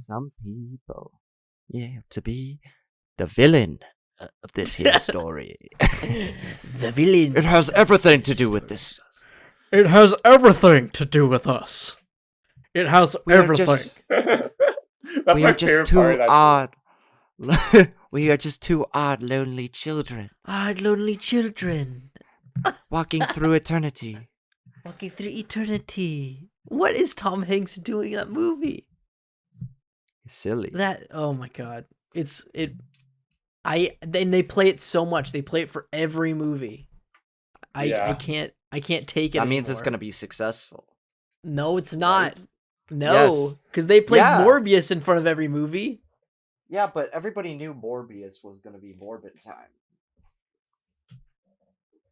some people, to be the villain of this here story. The villain. It has everything to do with this. It has everything to do with us. It has everything. That's We my are just favorite two part of that odd. We are just two odd, lonely children Odd, lonely children. walking through eternity. Walking through eternity. What is Tom Hanks doing in that movie? Silly. Oh my god. Then they play it so much. They play it for every movie. I can't take it That means anymore. it's gonna be successful. No, it's not. Right? No, Yes. because they played Yeah. Morbius in front of every movie. Yeah, but everybody knew Morbius was gonna be Morbid time.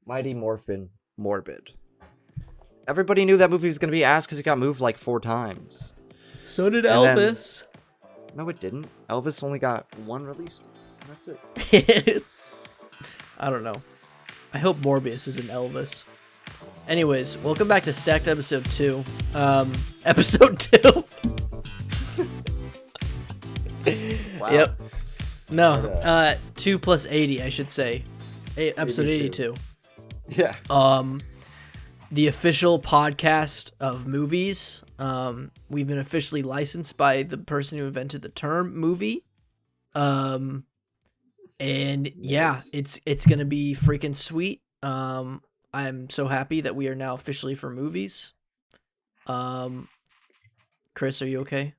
Mighty Morphin Morbid. Everybody knew that movie was gonna be ass because it got moved like 4 times. So did And then- Elvis. No, it didn't. Elvis only got 1 release. And that's it. I don't know. I hope Morbius is an Elvis. Anyways, welcome back to Stacked Episode 2. Episode 2. Wow. Yep. No, 2 plus 80, I should say. Episode 82. Yeah. The official podcast of movies. We've been officially licensed by the person who invented the term movie. And yeah, it's gonna be freaking sweet. I'm so happy that we are now officially for movies. Chris, are you okay?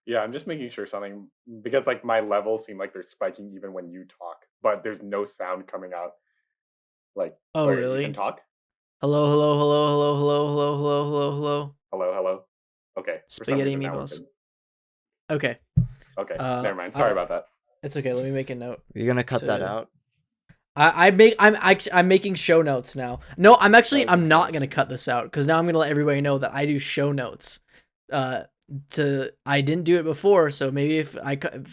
Yeah, I'm just making sure something, because like my levels seem like they're spiking even when you talk, but there's no sound coming out. Like, Oh, where really? You can talk. Hello, hello, hello, hello, hello, hello, hello, hello, hello. Hello, hello. Okay. for some Spaghetti reason now we're meatballs. good. Okay, Okay, never mind. Sorry about that. it's okay. Let me make a note. You're gonna cut that to- out? I'm making show notes now. No, I'm That was not embarrassing. gonna cut this out because now I'm gonna let everybody know that I do show notes. I didn't do it before, so maybe if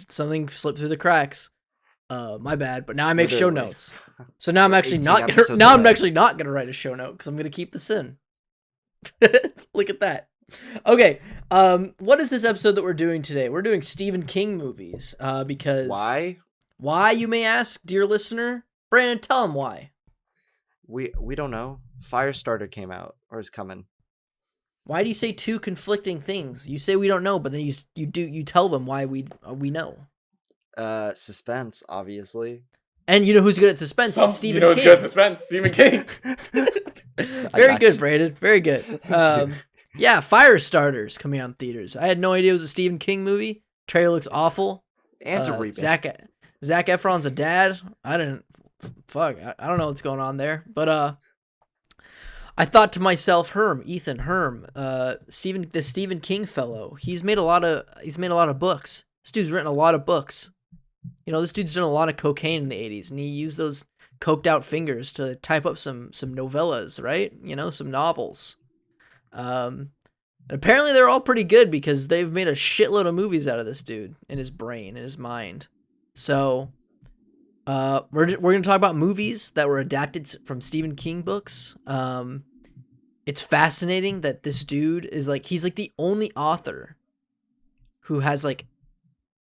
something slipped through the cracks, my bad. But now I make show Literally. notes. So now I'm We're actually 18 not gonna. episodes Now I'm away. actually not gonna write a show note because I'm gonna keep this in. Look at that. Okay. What is this episode that we're doing today? We're doing Stephen King movies. Because Why? Why, you may ask, dear listener? Brandon, tell him why. We don't know. Firestarter came out or is coming. Why do you say 2 conflicting things? You say we don't know, but then you tell them why we know. Suspense, obviously. And you know who's good at suspense? Stephen you know, King. It's good suspense. Stephen King. Very got good, you. Brandon. Very good. Yeah, Firestarter's coming out in theaters. I had no idea it was a Stephen King movie. Trailer looks awful. And to remake. Zac Efron's a dad. I don't know what's going on there. But I thought to myself, Ethan Herm, the Stephen King fellow. He's made a lot of books. This dude's written a lot of books. You know, this dude's done a lot of cocaine in the 80s, and he used those coked out fingers to type up some novellas, right? You know, some novels. And apparently they're all pretty good because they've made a shitload of movies out of this dude in his brain, in his mind. So, we're going to talk about movies that were adapted from Stephen King books. It's fascinating that this dude is he's the only author who has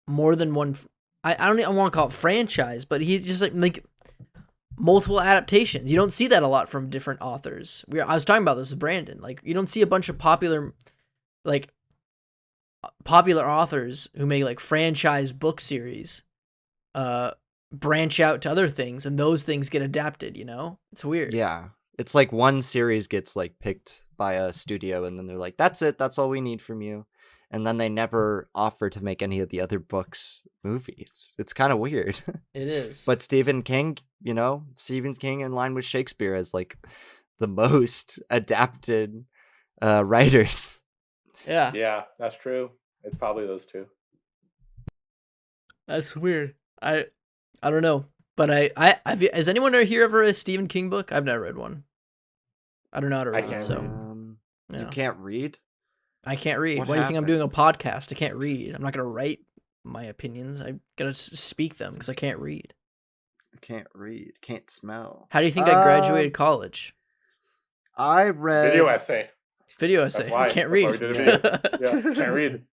more than one. I don't want to call it franchise, but he just like multiple adaptations. You don't see that a lot from different authors. I was talking about this with Brandon. You don't see a bunch of popular authors who make franchise book series branch out to other things, and those things get adapted. You know, it's weird. Yeah. It's like one series gets picked by a studio and then they're like, that's it, that's all we need from you. And then they never offer to make any of the other books movies. It's kind of weird. It is. But Stephen King in line with Shakespeare as the most adapted writers. Yeah. Yeah, that's true. It's probably those 2. That's weird. I don't know. But has anyone here ever read a Stephen King book? I've never read one. I don't know how to I read, can't so read. You yeah. can't read? I can't read. What Why do you think I'm doing a happened? podcast? I can't read. I'm not gonna write my opinions. I gotta speak them because I can't read. I can't read. Can't smell. How do you think I graduated college? I read Video essay. Video That's essay. why. Can't That's why read. we did a video. Yeah, can't read.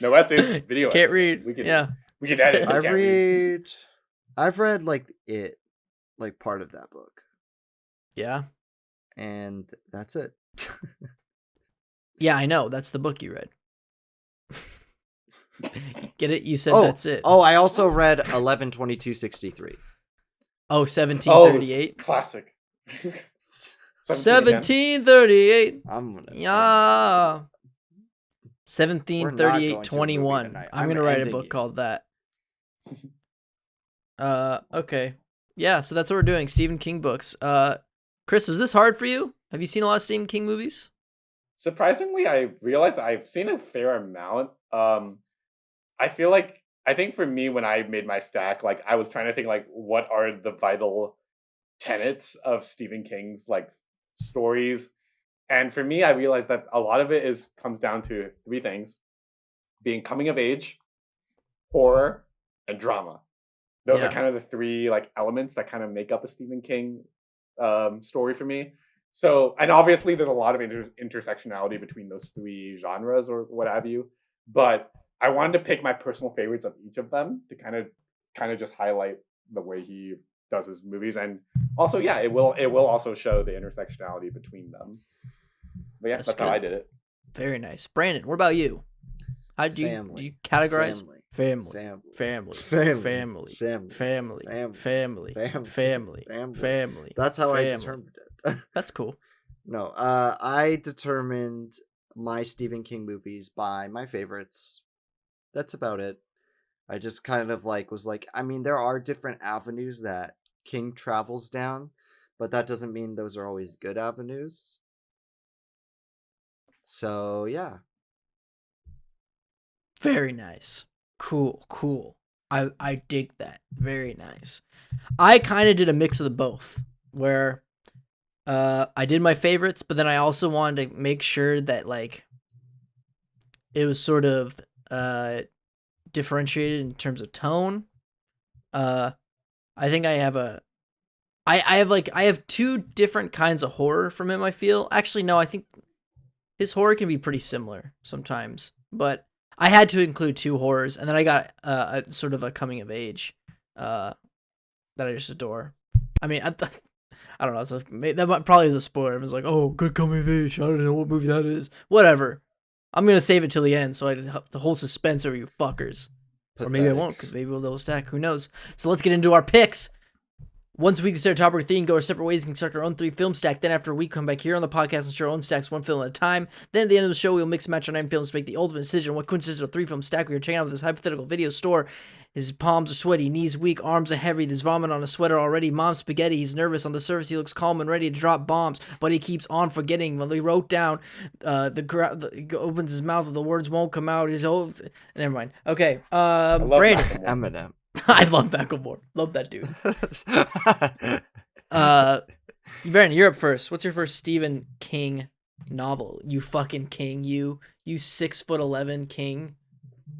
No essays, video. Can't essays. read. We can, Yeah. we can edit. But can't read. I've read like part of that book, Yeah. and that's it. Yeah, I know. That's the book you read. Get it? You said Oh, that's it. Oh, I also read 11/22/63. Oh, 1738. Classic. 1738. I'm gonna. Yeah. We're not 1738 going to a 21. movie tonight. I'm gonna write a ending book you. called that. Okay. Yeah, so that's what we're doing. Stephen King books. Chris, was this hard for you? Have you seen a lot of Stephen King movies? Surprisingly, I realized I've seen a fair amount. I feel like I think for me when I made my stack, like I was trying to think like what are the vital tenets of Stephen King's like stories. And for me, I realized that a lot of it comes down to three things: being coming of age, horror, and drama. Those Yeah. are kind of the three like elements that kind of make up a Stephen King story for me. So, and obviously there's a lot of intersectionality between those three genres or what have you. But I wanted to pick my personal favorites of each of them to kind of just highlight the way he does his movies. And also, yeah, it will also show the intersectionality between them. But yeah, that's how I did it. Very nice. Brandon, what about you? How do you categorize? Family. That's how I determined it. That's cool. No, I determined my Stephen King movies by my favorites. That's about it. I just kind of was like, I mean, there are different avenues that King travels down, but that doesn't mean those are always good avenues. So, yeah. Very nice. Cool. I dig that. Very nice. I kind of did a mix of the both, where I did my favorites, but then I also wanted to make sure that like it was sort of differentiated in terms of tone. I think I have two different kinds of horror from him, I feel. Actually, no, I think his horror can be pretty similar sometimes, but I had to include two horrors, and then I got a sort of a coming of age that I just adore. I mean, I don't know. So that probably is a spoiler. Everyone's like, "Oh, good coming of age." I don't know what movie that is. Whatever. I'm gonna save it till the end, so I have the whole suspense over you fuckers. Pathetic. Or maybe I won't, because maybe we'll double stack. Who knows? So let's get into our picks. Once a week, we start a topic theme, go our separate ways, and construct our own 3-film stack. Then after a week, come back here on the podcast and share our own stacks, one film at a time. Then at the end of the show, we'll mix and match our 9 films to make the ultimate decision on what consists of a 3-film stack we are checking out with this hypothetical video store. His palms are sweaty, knees weak, arms are heavy, there's vomit on his sweater already. Mom's spaghetti, he's nervous. On the surface, he looks calm and ready to drop bombs, but he keeps on forgetting. When he wrote down, he opens his mouth, but the words won't come out. His whole... Never mind. Okay, Brandon. Eminem. I love Macklemore. Love that dude. Brandon, you're up first. What's your first Stephen King novel? You fucking king, you 6'11" king.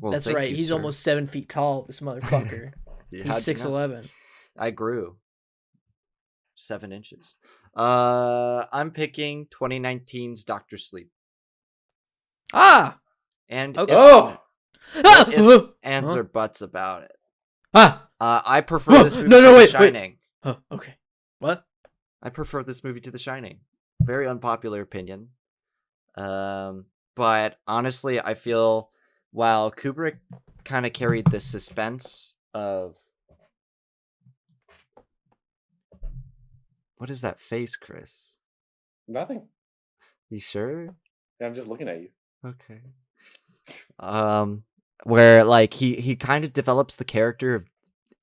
Well, that's right. He's sir. Almost 7 feet tall. This motherfucker. He's 6'11". I grew 7 inches. I'm picking 2019's Dr. Sleep. Ah. And okay. if ands or buts about it. I prefer this movie to The Shining. Wait. Okay. What? I prefer this movie to The Shining. Very unpopular opinion. But honestly, I feel while Kubrick kind of carried the suspense of... What is that face, Chris? Nothing. You sure? Yeah, I'm just looking at you. Okay. Where like he kind of develops the character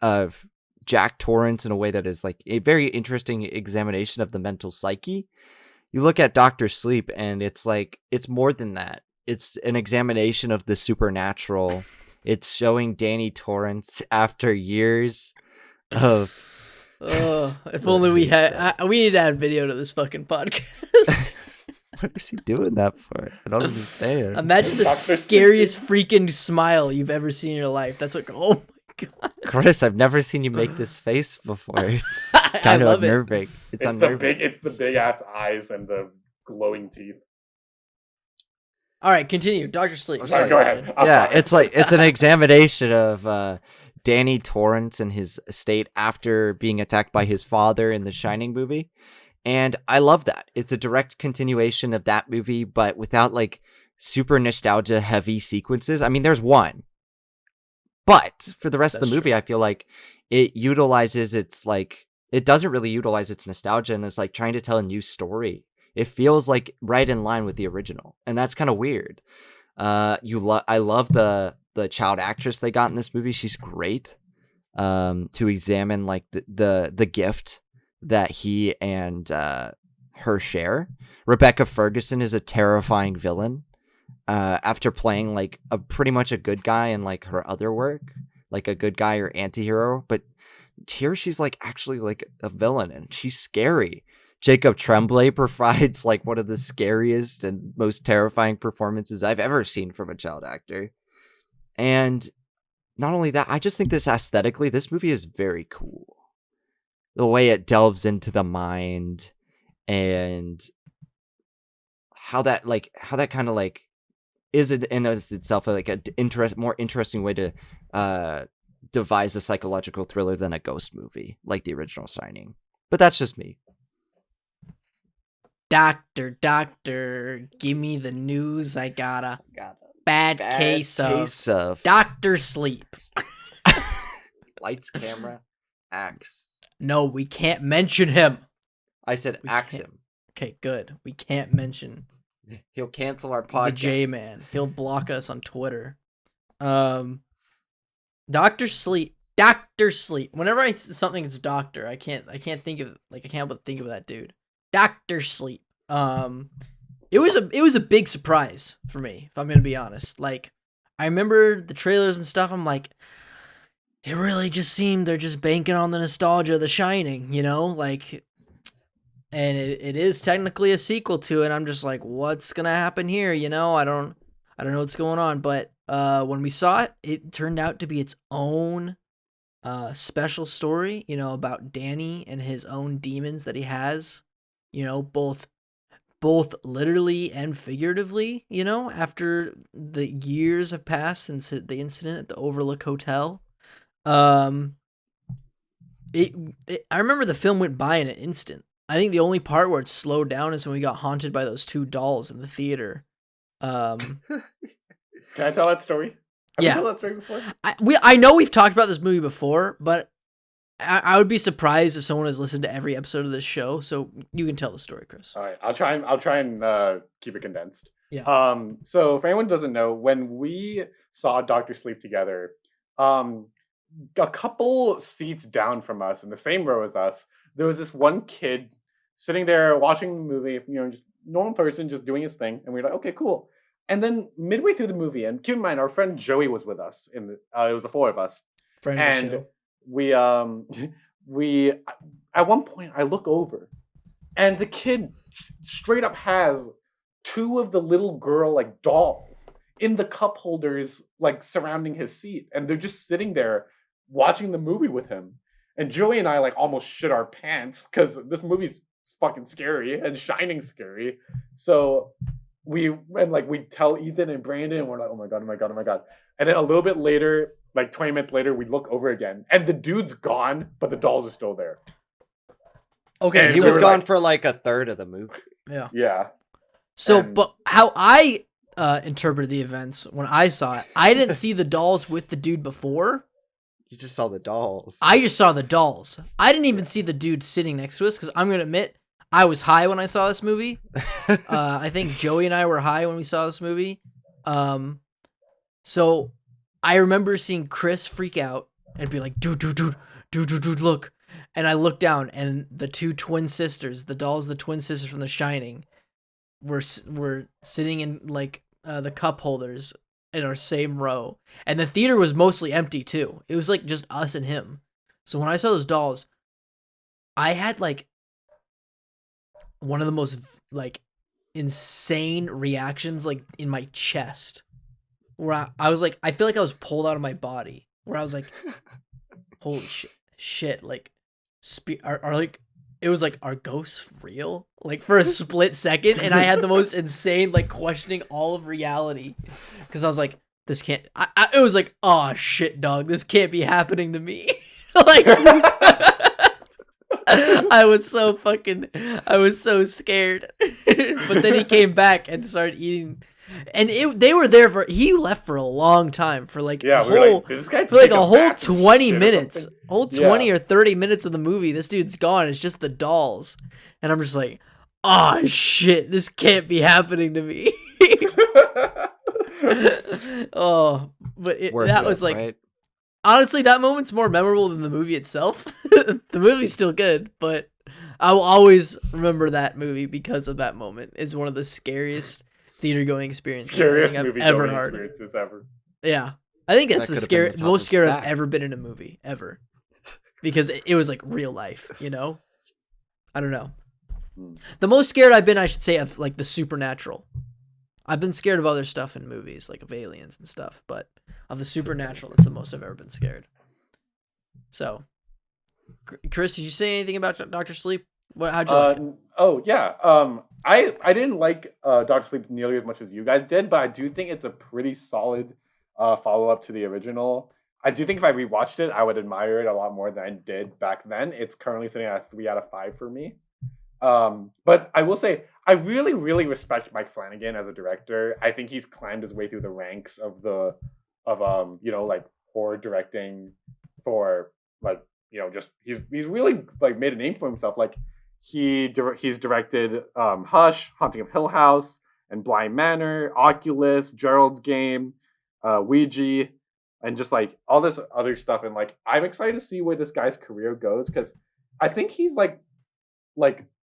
of Jack Torrance in a way that is like a very interesting examination of the mental psyche. You look at Dr. Sleep and it's like it's more than that. It's an examination of the supernatural. It's showing Danny Torrance after years of if only we had we need to add video to this fucking podcast. What is he doing that for? I don't understand. Imagine the scariest freaking smile you've ever seen in your life. That's like, oh my god. Chris, I've never seen you make this face before. It's kind of unnerving. It's unnerving. It's the big ass eyes and the glowing teeth. All right, continue. Dr. Sleep. I'm sorry, go ahead. It's an examination of Danny Torrance and his estate after being attacked by his father in the Shining movie. And I love that. It's a direct continuation of that movie, but without like super nostalgia heavy sequences. I mean, there's one. But for the rest of the movie, I feel like it doesn't really utilize its nostalgia and it's like trying to tell a new story. It feels like right in line with the original. And that's kind of weird. I love the child actress they got in this movie. She's great. To examine like the gift that he and her share. Rebecca Ferguson is a terrifying villain. After playing like pretty much a good guy in like her other work, like a good guy or anti-hero, but here she's like actually like a villain and she's scary. Jacob Tremblay provides like one of the scariest and most terrifying performances I've ever seen from a child actor. And not only that, I just think this movie is very cool. The way it delves into the mind and how that kind of like is it in itself like a more interesting way to devise a psychological thriller than a ghost movie like the original Shining. But that's just me. Doctor, give me the news. I got a bad case of Dr. Sleep. Lights, camera, axe. No, we can't mention him. I said axe him. Okay, good. We can't mention. He'll cancel our podcast. The J-Man. He'll block us on Twitter. Dr. Sleep. Dr. Sleep. Whenever something it's doctor, I can't think of I can't but think of that dude. Dr. Sleep. It was a big surprise for me, if I'm gonna be honest. Like, I remember the trailers and stuff. I'm like, it really just seemed they're just banking on the nostalgia of The Shining, you know, like. And it is technically a sequel to it. I'm just like, what's gonna happen here? You know, I don't know what's going on. But when we saw it, it turned out to be its own special story. You know, about Danny and his own demons that he has. You know, both literally and figuratively. You know, after the years have passed since the incident at the Overlook Hotel. I remember the film went by in an instant. I think the only part where it slowed down is when we got haunted by those two dolls in the theater. Can I tell that story? Have you told that story before? I know we've talked about this movie before, but I would be surprised if someone has listened to every episode of this show. So you can tell the story, Chris. All right, I'll try and keep it condensed. Yeah. So for anyone who doesn't know, when we saw Dr. Sleep together, a couple seats down from us in the same row as us, there was this one kid sitting there watching the movie, you know, just normal person just doing his thing, and we were like, okay, cool. And then midway through the movie, and keep in mind, our friend Joey was with us. It was the four of us, and we at one point I look over, and the kid straight up has two of the little girl like dolls in the cup holders like surrounding his seat, and they're just sitting there watching the movie with him. And Joey and I like almost shit our pants because this movie's fucking scary and Shining scary. So we tell Ethan and Brandon, and we're like, oh my god. And then a little bit later, like 20 minutes later, we look over again, and the dude's gone, but the dolls are still there. Okay, and he was gone for like a third of the movie. Yeah. Yeah. So, but how I interpreted the events when I saw it, I didn't see the dolls with the dude before. You just saw the dolls. I just saw the dolls. I didn't even see the dude sitting next to us because I'm going to admit, I was high when I saw this movie. I think Joey and I were high when we saw this movie. So I remember seeing Chris freak out and be like, dude, look. And I looked down and the two twin sisters, the dolls, the twin sisters from The Shining, were sitting in like the cup holders in our same row. And the theater was mostly empty too. It was like just us and him. So when I saw those dolls, I had like one of the most like insane reactions like in my chest where I was like, I feel like I was pulled out of my body, where I was like, holy shit, like are like it was like, are ghosts real? Like for a split second, and I had the most insane like questioning all of reality, because I was like, this can't. It was like, oh shit, dog, this can't be happening to me. Like, I was so scared. But then he came back and started eating. And they were there he left for a long time, for like Yeah, a whole, did this guy for like take a whole massive 20 shit or minutes, something? whole 20 or 30 minutes of the movie. This dude's gone. It's just the dolls. And I'm just like, oh shit, this can't be happening to me. Oh, but that was like, right? honestly, that moment's more memorable than the movie itself. The movie's still good, but I will always remember that movie because of that moment. It's one of the scariest theater going experiences Scariest I've movie ever going heard. experiences ever. Yeah, I think it's That the could've been the top most of scared I've stack. ever been in a movie ever, because it was like real life. You know, I don't know. The most scared I've been, I should say, of like the supernatural. I've been scared of other stuff in movies, like of aliens and stuff, but of the supernatural, that's the most I've ever been scared. So, Chris, did you say anything about Doctor Sleep? How'd you like it? Oh yeah. I didn't like Doctor Sleep nearly as much as you guys did, but I do think it's a pretty solid follow up to the original. I do think if I rewatched it, I would admire it a lot more than I did back then. It's currently sitting at a 3 out of 5 for me. But I will say I really, really respect Mike Flanagan as a director. I think he's climbed his way through the ranks of like horror directing for like, just he's really like made a name for himself. Like he's directed Hush, Haunting of Hill House, and Blind Manor, Oculus, Gerald's Game, Ouija, and just like all this other stuff. And like I'm excited to see where this guy's career goes, because I think he's like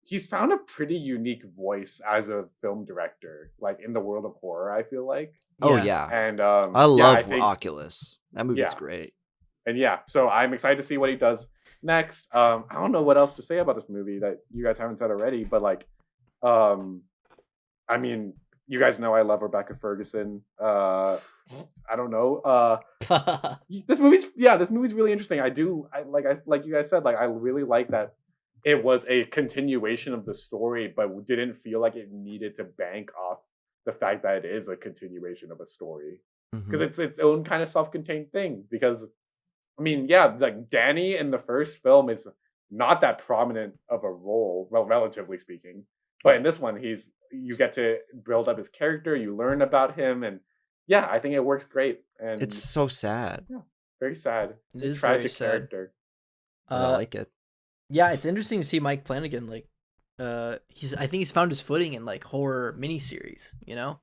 he's found a pretty unique voice as a film director, like in the world of horror, I feel like. Oh yeah, And I love Oculus. That movie's great. And yeah, so I'm excited to see what he does next. I don't know what else to say about this movie that you guys haven't said already, but like, I mean, you guys know I love Rebecca Ferguson. I don't know. This movie's really interesting. I like you guys said, like I really like that it was a continuation of the story, but didn't feel like it needed to bank off the fact that it is a continuation of a story, because it's its own kind of self-contained thing. Because I mean, yeah, like Danny in the first film is not that prominent of a role, well, relatively speaking, but in this one, you get to build up his character, you learn about him, and yeah, I think it works great. And It's so sad. yeah, very sad. It is Tragic very sad. character. But I like it. Yeah, it's interesting to see Mike Flanagan. Like, I think he's found his footing in like horror miniseries. You know,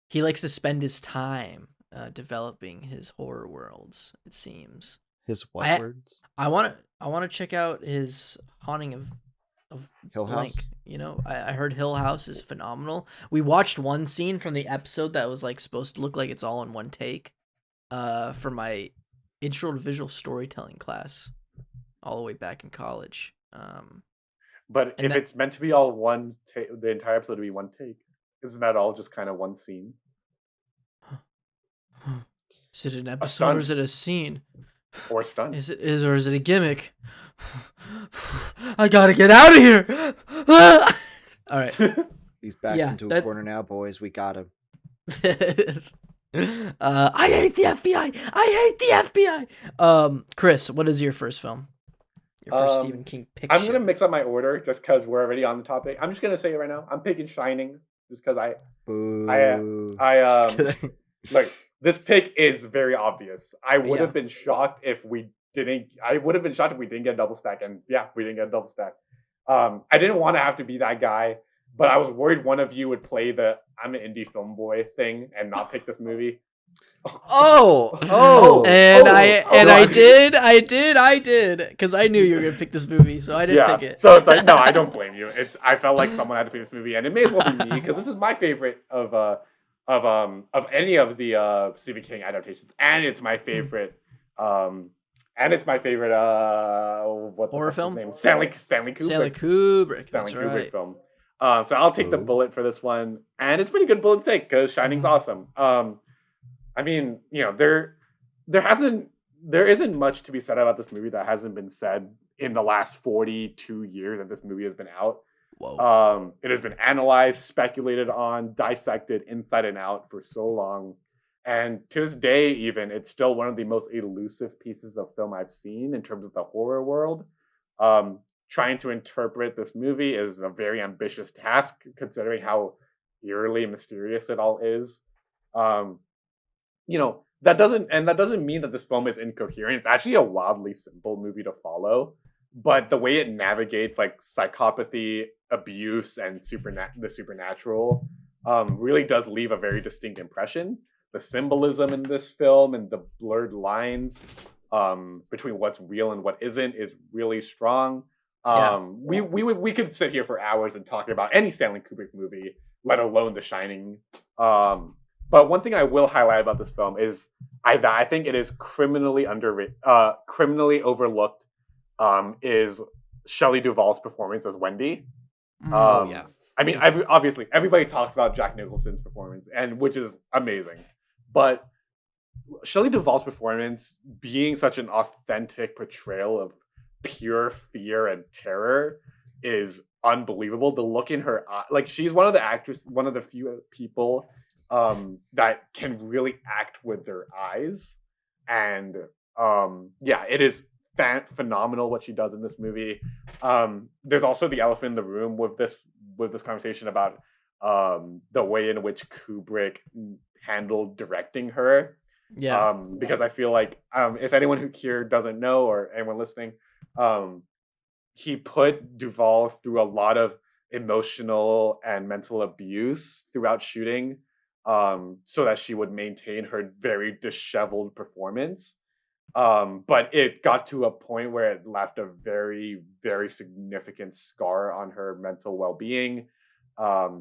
he likes to spend his time developing his horror worlds. It seems His what words? I want to check out his Haunting of Hill Blank. House? You know, I heard Hill House is phenomenal. We watched one scene from the episode that was like supposed to look like it's all in one take, for my intro to visual storytelling class, all the way back in college. But if it's meant to be all one take, the entire episode to be one take, isn't that all just kind of one scene? Is it an episode or is it a scene? Or stunt? Is it a gimmick? I gotta get out of here. All right. He's backed into a corner now, boys. We got him. I hate the FBI. I hate the FBI. Chris, what is your first film? Your first Stephen King picture. I'm gonna mix up my order just because we're already on the topic. I'm just gonna say it right now. I'm picking Shining just because I like this pick is very obvious. I would have been shocked if we didn't. I would have been shocked if we didn't get a double stack, and yeah, we didn't get a double stack. I didn't want to have to be that guy, but I was worried one of you would play the "I'm an indie film boy" thing and not pick this movie. I did, because I knew you were gonna pick this movie, so I didn't pick it. So it's like, no, I don't blame you. I felt like someone had to pick this movie, and it may as well be me because this is my favorite of any of the Stephen King adaptations, and it's my favorite. Horror film? Name? Stanley Kubrick. Stanley Kubrick. Stanley Kubrick film. So I'll take the bullet for this one, and it's a pretty good bullet to take because Shining's awesome. I mean, there isn't much to be said about this movie that hasn't been said in the last 42 years that this movie has been out. Whoa. It has been analyzed, speculated on, dissected inside and out for so long. And to this day, even, it's still one of the most elusive pieces of film I've seen in terms of the horror world. Trying to interpret this movie is a very ambitious task, considering how eerily mysterious it all is. That doesn't mean that this film is incoherent. It's actually a wildly simple movie to follow, but the way it navigates like psychopathy, abuse, and the supernatural really does leave a very distinct impression. The symbolism in this film and the blurred lines between what's real and what isn't is really strong. We could sit here for hours and talk about any Stanley Kubrick movie, let alone The Shining. But one thing I will highlight about this film is I think it is criminally overlooked. Is Shelley Duvall's performance as Wendy? I mean, obviously, everybody talks about Jack Nicholson's performance, which is amazing. But Shelley Duvall's performance, being such an authentic portrayal of pure fear and terror, is unbelievable. The look in her eye, like she's one of the few people that can really act with their eyes, and it is phenomenal what she does in this movie. There's also the elephant in the room with this conversation about the way in which Kubrick handled directing her. Because I feel like if anyone who here doesn't know, or anyone listening, he put Duvall through a lot of emotional and mental abuse throughout shooting, so that she would maintain her very disheveled performance. But it got to a point where it left a very, very significant scar on her mental well-being,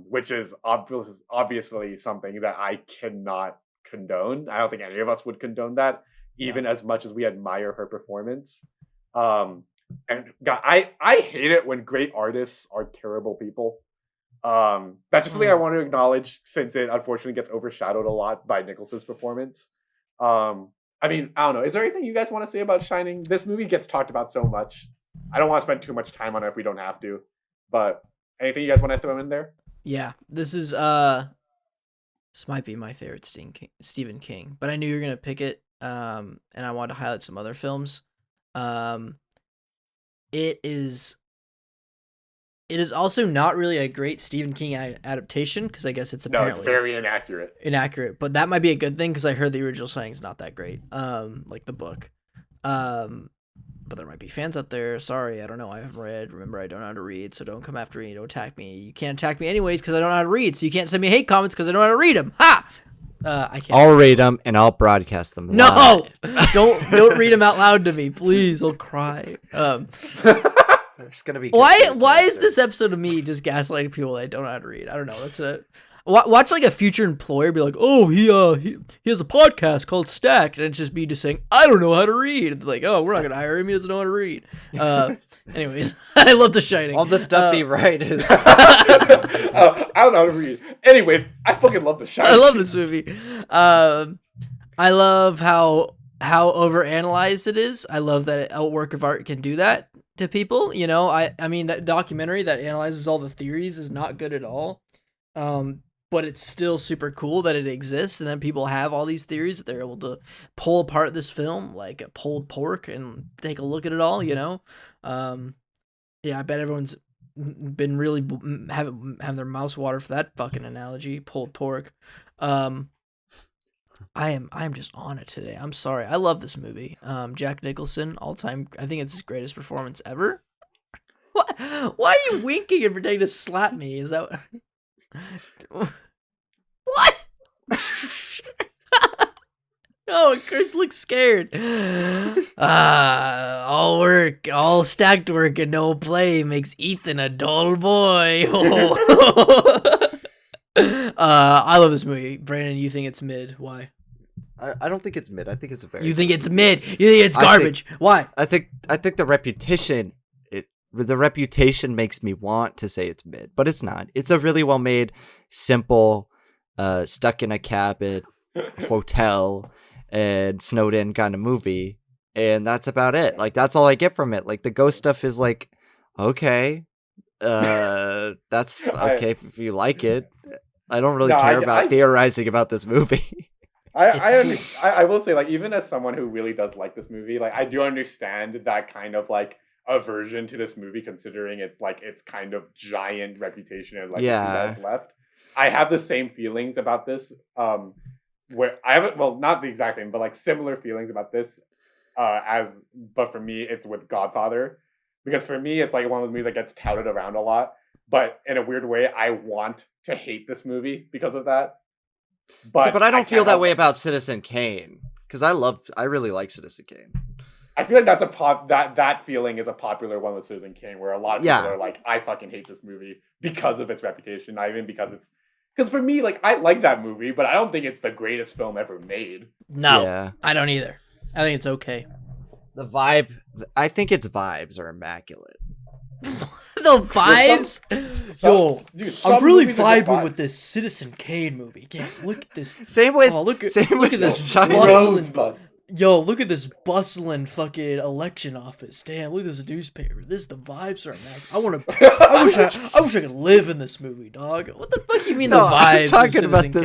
which is obviously something that I cannot condone. I don't think any of us would condone that, even as much as we admire her performance. And God, I hate it when great artists are terrible people. That's just something I want to acknowledge, since it unfortunately gets overshadowed a lot by Nicholson's performance. I mean, I don't know. Is there anything you guys want to say about Shining? This movie gets talked about so much. I don't want to spend too much time on it if we don't have to. But anything you guys want to throw in there? Yeah, this might be my favorite Stephen King, but I knew you were gonna pick it. And I wanted to highlight some other films. It is also not really a great Stephen King adaptation, because I guess it's apparently it's very inaccurate. But that might be a good thing, because I heard the original Shining is not that great, like the book. But there might be fans out there. Sorry, I don't know. I haven't read. Remember, I don't know how to read, so don't come after me. Don't attack me. You can't attack me anyways, because I don't know how to read. So you can't send me hate comments because I don't know how to read them. Ha! I can't. I'll read them and I'll broadcast them. No, don't read them out loud to me, please. I'll cry. There's gonna be why is this episode of me just gaslighting people that I don't know how to read? I don't know. That's it. Watch like a future employer be like, oh, he has a podcast called Stacked, and it's just me just saying, I don't know how to read. And like, oh, we're not gonna hire him. He doesn't know how to read. Anyways, I love The Shining. All the stuff he writes is. I don't know how to read. Anyways, I fucking love The Shining. I love this movie. I love how overanalyzed it is. I love that a work of art can do that to people. You know, I mean, that documentary that analyzes all the theories is not good at all. But it's still super cool that it exists, and then people have all these theories that they're able to pull apart this film like a pulled pork and take a look at it all, you know? I bet everyone's been really having their mouths water for that fucking analogy, pulled pork. I am just on it today. I'm sorry. I love this movie. Jack Nicholson, all time. I think it's his greatest performance ever. What? Why are you winking and pretending to slap me? Is that what? Oh, Chris looks scared. All stacked work and no play makes Ethan a dull boy. I love this movie. Brandon, you think it's mid? Why? I don't think it's mid. I think it's very. You think it's mid? You think it's garbage? Why? I think the reputation. The reputation makes me want to say it's mid, but it's not. It's a really well made, simple, stuck in a cabin, hotel, and snowed in kind of movie. and that's about it. Like that's all I get from it. Like the ghost stuff is like, okay, that's okay if you like it. I don't really No, care about theorizing about this movie. I will say, like, even as someone who really does like this movie, like, I do understand that kind of like aversion to this movie, considering it's like its kind of giant reputation and like Yeah. it's left. I have the same feelings about this. Where I haven't, well, not the exact same, but like similar feelings about this. But for me, it's with Godfather, because for me, it's like one of those movies that gets touted around a lot. But in a weird way, I want to hate this movie because of that. But I don't feel that way way about Citizen Kane, because I really like Citizen Kane. I feel like that's that feeling is a popular one with Citizen Kane, where a lot of people are like, I fucking hate this movie because of its reputation, not even because for me, like, I like that movie, but I don't think it's the greatest film ever made. No, I don't either. I think it's okay. The vibe, I think its vibes are immaculate. The vibes? Dude, I'm really movies are just vibing with this Citizen Kane movie. Yeah, look at this. Same with look at with this Shining. bustling. Yo, look at this bustling fucking election office. Damn, look at this newspaper. The vibes are immaculate. I wish I could live in this movie, dog. What the fuck you mean the vibes? I'm talking about Kane? the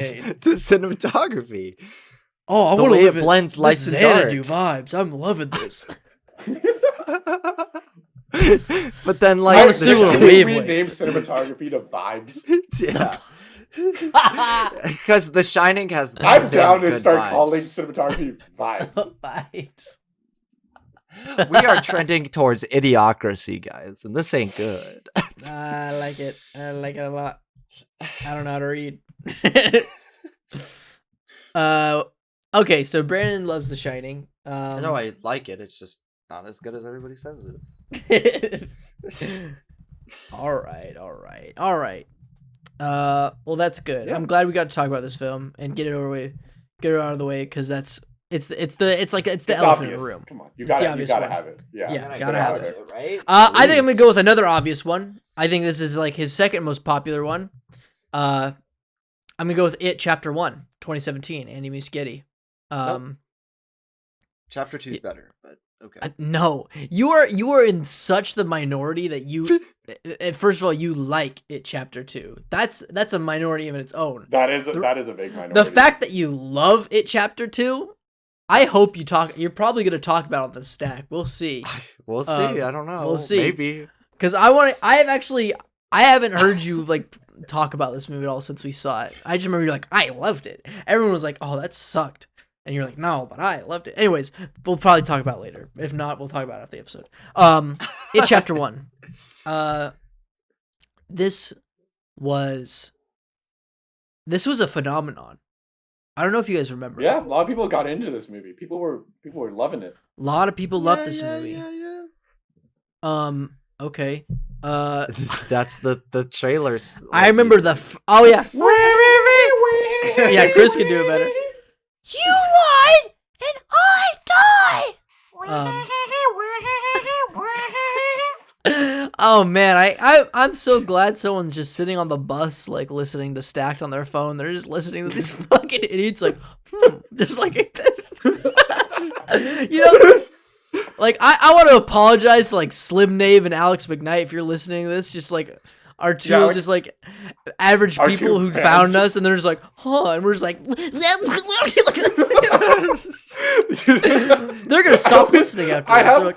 cinematography. Oh, I want to live it blends light and Xanadu dark. vibes. I'm loving this. But then, like, I want a similar wavelength. Rename cinematography to vibes. Yeah. Because The Shining has. I'm down to start vibes. calling cinematography vibes. Vibes. We are trending towards idiocracy, guys, and this ain't good. I like it. I like it a lot. I don't know how to read. Okay, so Brandon loves The Shining. I know I like it. It's just not as good as everybody says it is. all right. Well, that's good. Yeah. I'm glad we got to talk about this film and get it out of the way, because it's the elephant obvious. in the room. Come on, you gotta have it. Yeah, gotta have it. Right? I think I'm gonna go with another obvious one. I think this is like his second most popular one. I'm gonna go with It Chapter 1, 2017, Andy Muschietti. Chapter 2 is better, but okay. No, you are in such the minority that you. First of all, you like It Chapter 2. That's a minority of its own. That is a big minority. The fact that you love It Chapter 2, I hope you're probably gonna talk about it on the stack. We'll see. We'll see. I don't know. We'll see. Maybe. Because I haven't heard you like talk about this movie at all since we saw it. I just remember you're like, I loved it. Everyone was like, oh, that sucked. And you're like, no, but I loved it. Anyways, we'll probably talk about it later. If not, we'll talk about it after the episode. It Chapter 1. This was a phenomenon. I don't know if you guys remember. Yeah, a lot of people got into this movie. People were loving it. A lot of people loved this movie. Yeah. Okay. That's the trailers. I remember oh yeah. Yeah, Chris can do it better. You lied and I die. Oh man, I'm so glad someone's just sitting on the bus like listening to Stacked on their phone. They're just listening to these fucking idiots like just like you know, like I want to apologize to like Slim Nave and Alex McKnight if you're listening to this. Just like our two just like average people who found us, and they're just like, huh, and we're just like they're gonna stop listening after this. They're like,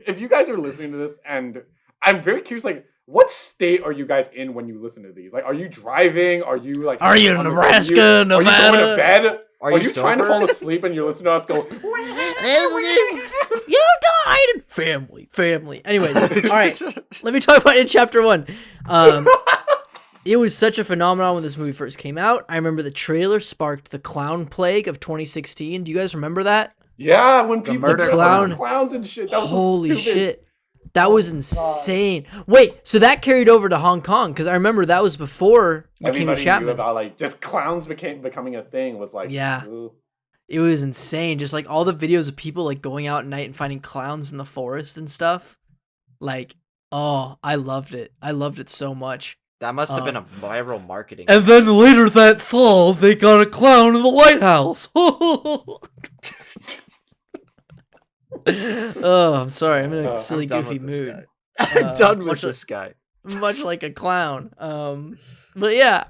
if you guys are listening to this, and I'm very curious, like, what state are you guys in when you listen to these? Like, are you driving? Are you like? Are you in Nebraska, Nevada? Are you going to bed? Are you trying to sober? fall asleep and you're listening to us go? You died. Family. Anyways, all right. Let me talk about it in Chapter 1. It was such a phenomenon when this movie first came out. I remember the trailer sparked the clown plague of 2016. Do you guys remember that? Yeah, when people murder clowns and shit. That was Holy so stupid. shit. That was insane. Wait, so that carried over to Hong Kong, because I remember that was before you came to Everybody Chapman. knew about like just clowns becoming a thing was like Yeah. ugh. It was insane. Just like all the videos of people like going out at night and finding clowns in the forest and stuff. Like, oh, I loved it. I loved it so much. That must have been a viral marketing. And then later that fall, they got a clown in the White House. Oh, I'm sorry. I'm in a silly, I'm done goofy with this mood. guy. I'm done with much this guy. Much like a clown. But yeah,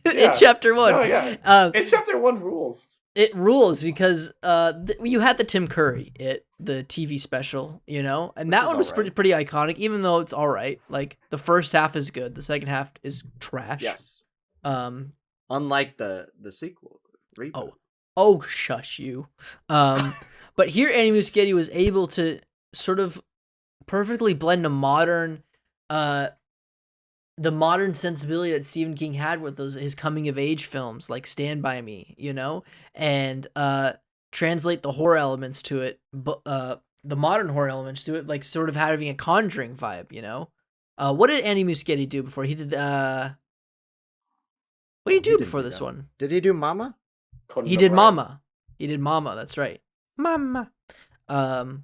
in Yeah. chapter 1, No, yeah. In chapter 1 rules. it rules because you had the Tim Curry the TV special, you know, and that is one was alright. pretty iconic. Even though it's all right, like the first half is good, the second half is trash. Yes. Um. Unlike the sequel. Reboot. Oh, shush you. But here Andy Muschietti was able to sort of perfectly blend the modern sensibility that Stephen King had with his coming of age films like Stand By Me, you know, and translate the horror elements to it, but the modern horror elements to it, like sort of having a Conjuring vibe, you know. What did Andy Muschietti do before he did? What did he do before this one? Did he do Mama? He did Mama. He did Mama. That's right, Mama. Mamma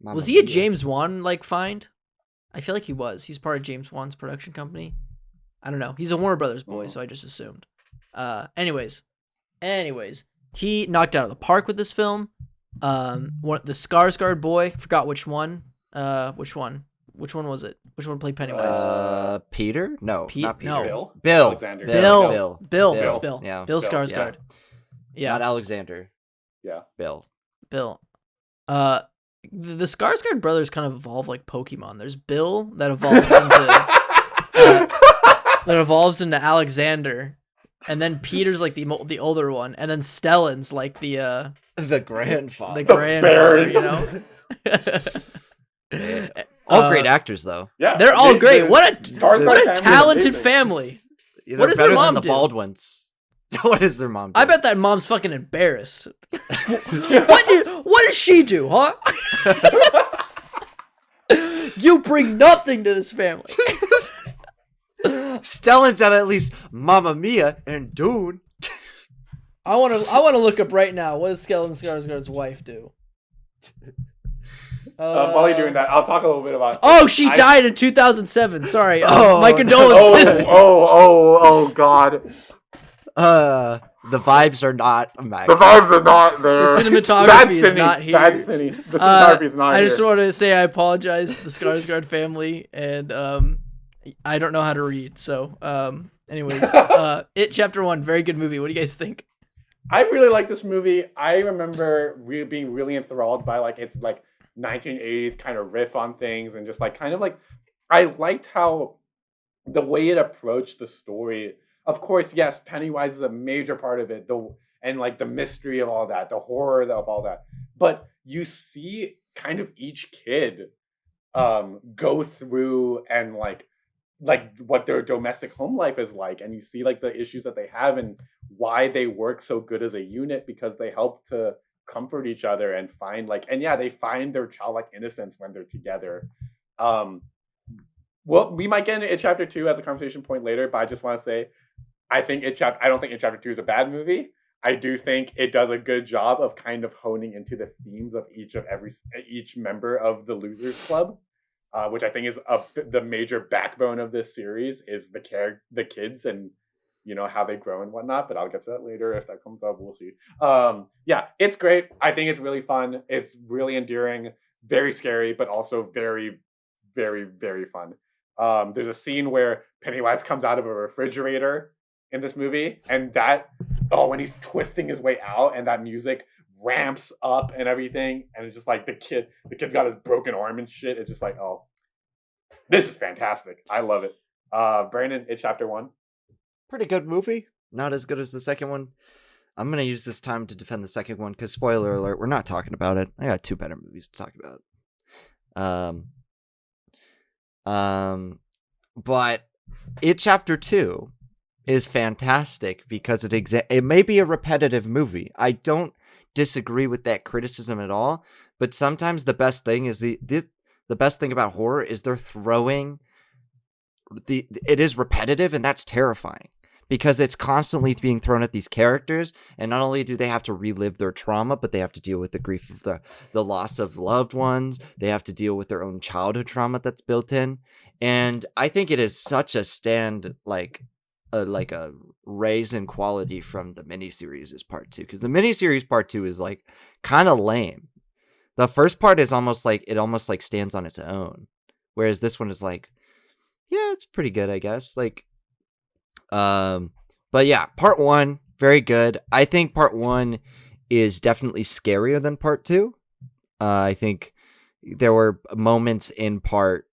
Was he a Mia. James Wan like find? I feel like he was. He's part of James Wan's production company. I don't know. He's a Warner Brothers boy, so I just assumed. Anyways, he knocked it out of the park with this film. The Skarsgård boy, forgot which one. Which one was it? Which one played Pennywise? Peter? No, not Peter. No. Bill. Alexander. Bill. Bill. That's Bill. Yeah. Bill Skarsgård. Yeah. Not Alexander. Yeah. Bill. The Skarsgård brothers kind of evolve like Pokemon. There's Bill that evolves into Alexander, and then Peter's like the older one, and then Stellan's like the grandfather. the grandfather, you know. All great actors though. Yeah. They're all great. What a Skarsgård talented amazing. What family. What does their mom the do? Baldwins. What is their mom do? I bet that mom's fucking embarrassed. What does she do, huh? You bring nothing to this family. Stellan's at least Mamma Mia and Dune. I want to look up right now. What does Stellan Skarsgård's wife do? While you're doing that, I'll talk a little bit about. Oh, she died in 2007. Sorry. Oh, my condolences. Oh, God. The vibes are not immaculate. The vibes are not there. The cinematography is not here. Bad cine. The cinematography is not I here. just wanted to say I apologize to the Skarsgård family, and I don't know how to read. So, anyways, It Chapter 1, very good movie. What do you guys think? I really like this movie. I remember being really enthralled by like its like 1980s kind of riff on things, and just like kind of like I liked how the way it approached the story. Of course, yes, Pennywise is a major part of it, and like the mystery of all that, the horror of all that. But you see kind of each kid go through and like what their domestic home life is like, and you see like the issues that they have and why they work so good as a unit, because they help to comfort each other and find they find their childlike innocence when they're together. Well, we might get into Chapter 2 as a conversation point later, but I just want to say I don't think In Chapter 2 is a bad movie. I do think it does a good job of kind of honing into the themes of each member of the Losers Club, which I think is the major backbone of this series is the kids and how they grow and whatnot. But I'll get to that later if that comes up. We'll see. Yeah, it's great. I think it's really fun. It's really endearing, very scary, but also very, very, very fun. There's a scene where Pennywise comes out of a refrigerator in this movie, and when he's twisting his way out and that music ramps up and everything, and it's just like the kid's got his broken arm and shit. It's just like, oh, this is fantastic. I love it. Brandon, It Chapter 1. Pretty good movie. Not as good as the second one. I'm gonna use this time to defend the second one because spoiler alert, we're not talking about it. I got two better movies to talk about. But It Chapter 2 is fantastic because it may be a repetitive movie. I don't disagree with that criticism at all, but sometimes the best thing is the best thing about horror is they're throwing it is repetitive, and that's terrifying because it's constantly being thrown at these characters, and not only do they have to relive their trauma, but they have to deal with the grief of the loss of loved ones. They have to deal with their own childhood trauma that's built in. And I think it is such a a raise in quality from the miniseries is part 2, because the miniseries part 2 is like kind of lame. The first part is almost like stands on its own, whereas this one is like, yeah, it's pretty good, I guess. Like, but yeah, part 1 very good. I think part 1 is definitely scarier than part 2. I think there were moments in part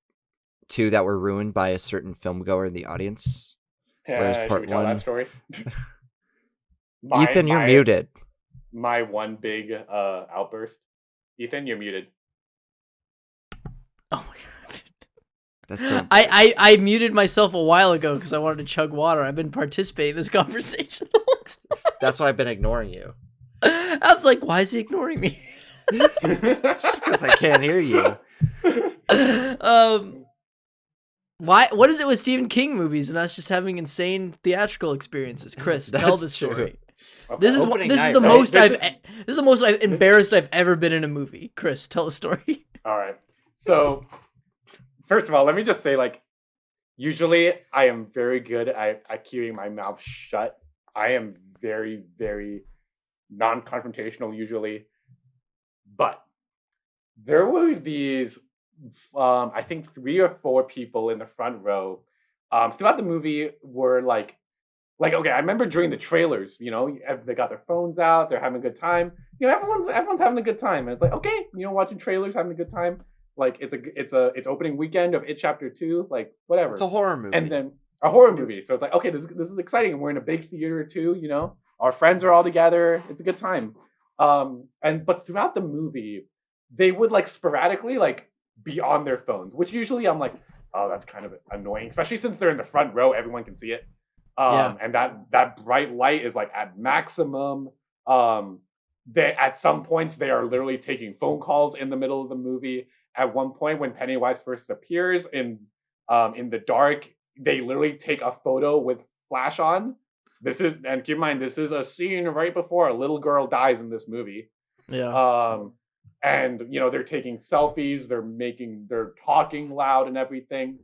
2 that were ruined by a certain film goer in the audience. Whereas Should part we tell 1, that story? Ethan, you're muted. My one big outburst. Ethan, you're muted. Oh my god. That's so I muted myself a while ago because I wanted to chug water. I've been participating in this conversation the whole time. That's why I've been ignoring you. I was like, why is he ignoring me? Because I can't hear you. Why? What is it with Stephen King movies and us just having insane theatrical experiences? Chris, tell the story. Okay. This is the most embarrassed I've ever been in a movie. Chris, tell the story. All right. So, first of all, let me just say, like, usually I am very good at keeping my mouth shut. I am very, very non-confrontational usually. But there were these, I think 3 or 4 people in the front row throughout the movie were like, okay, I remember during the trailers, you know, they got their phones out, they're having a good time. You know, everyone's having a good time, and it's like, okay, you know, watching trailers, having a good time. Like it's opening weekend of It Chapter 2, like whatever. It's a horror movie, and then a horror movie. So it's like, okay, this is exciting, and we're in a big theater too. You know, our friends are all together. It's a good time. But throughout the movie, they would like sporadically like be on their phones, which usually I'm like, oh, that's kind of annoying, especially since they're in the front row, everyone can see it. And that bright light is like at maximum. They at some points they are literally taking phone calls in the middle of the movie. At one point, when Pennywise first appears in the dark, they literally take a photo with flash on. And keep in mind, this is a scene right before a little girl dies in this movie. Yeah. And you know, they're taking selfies, they're talking loud and everything.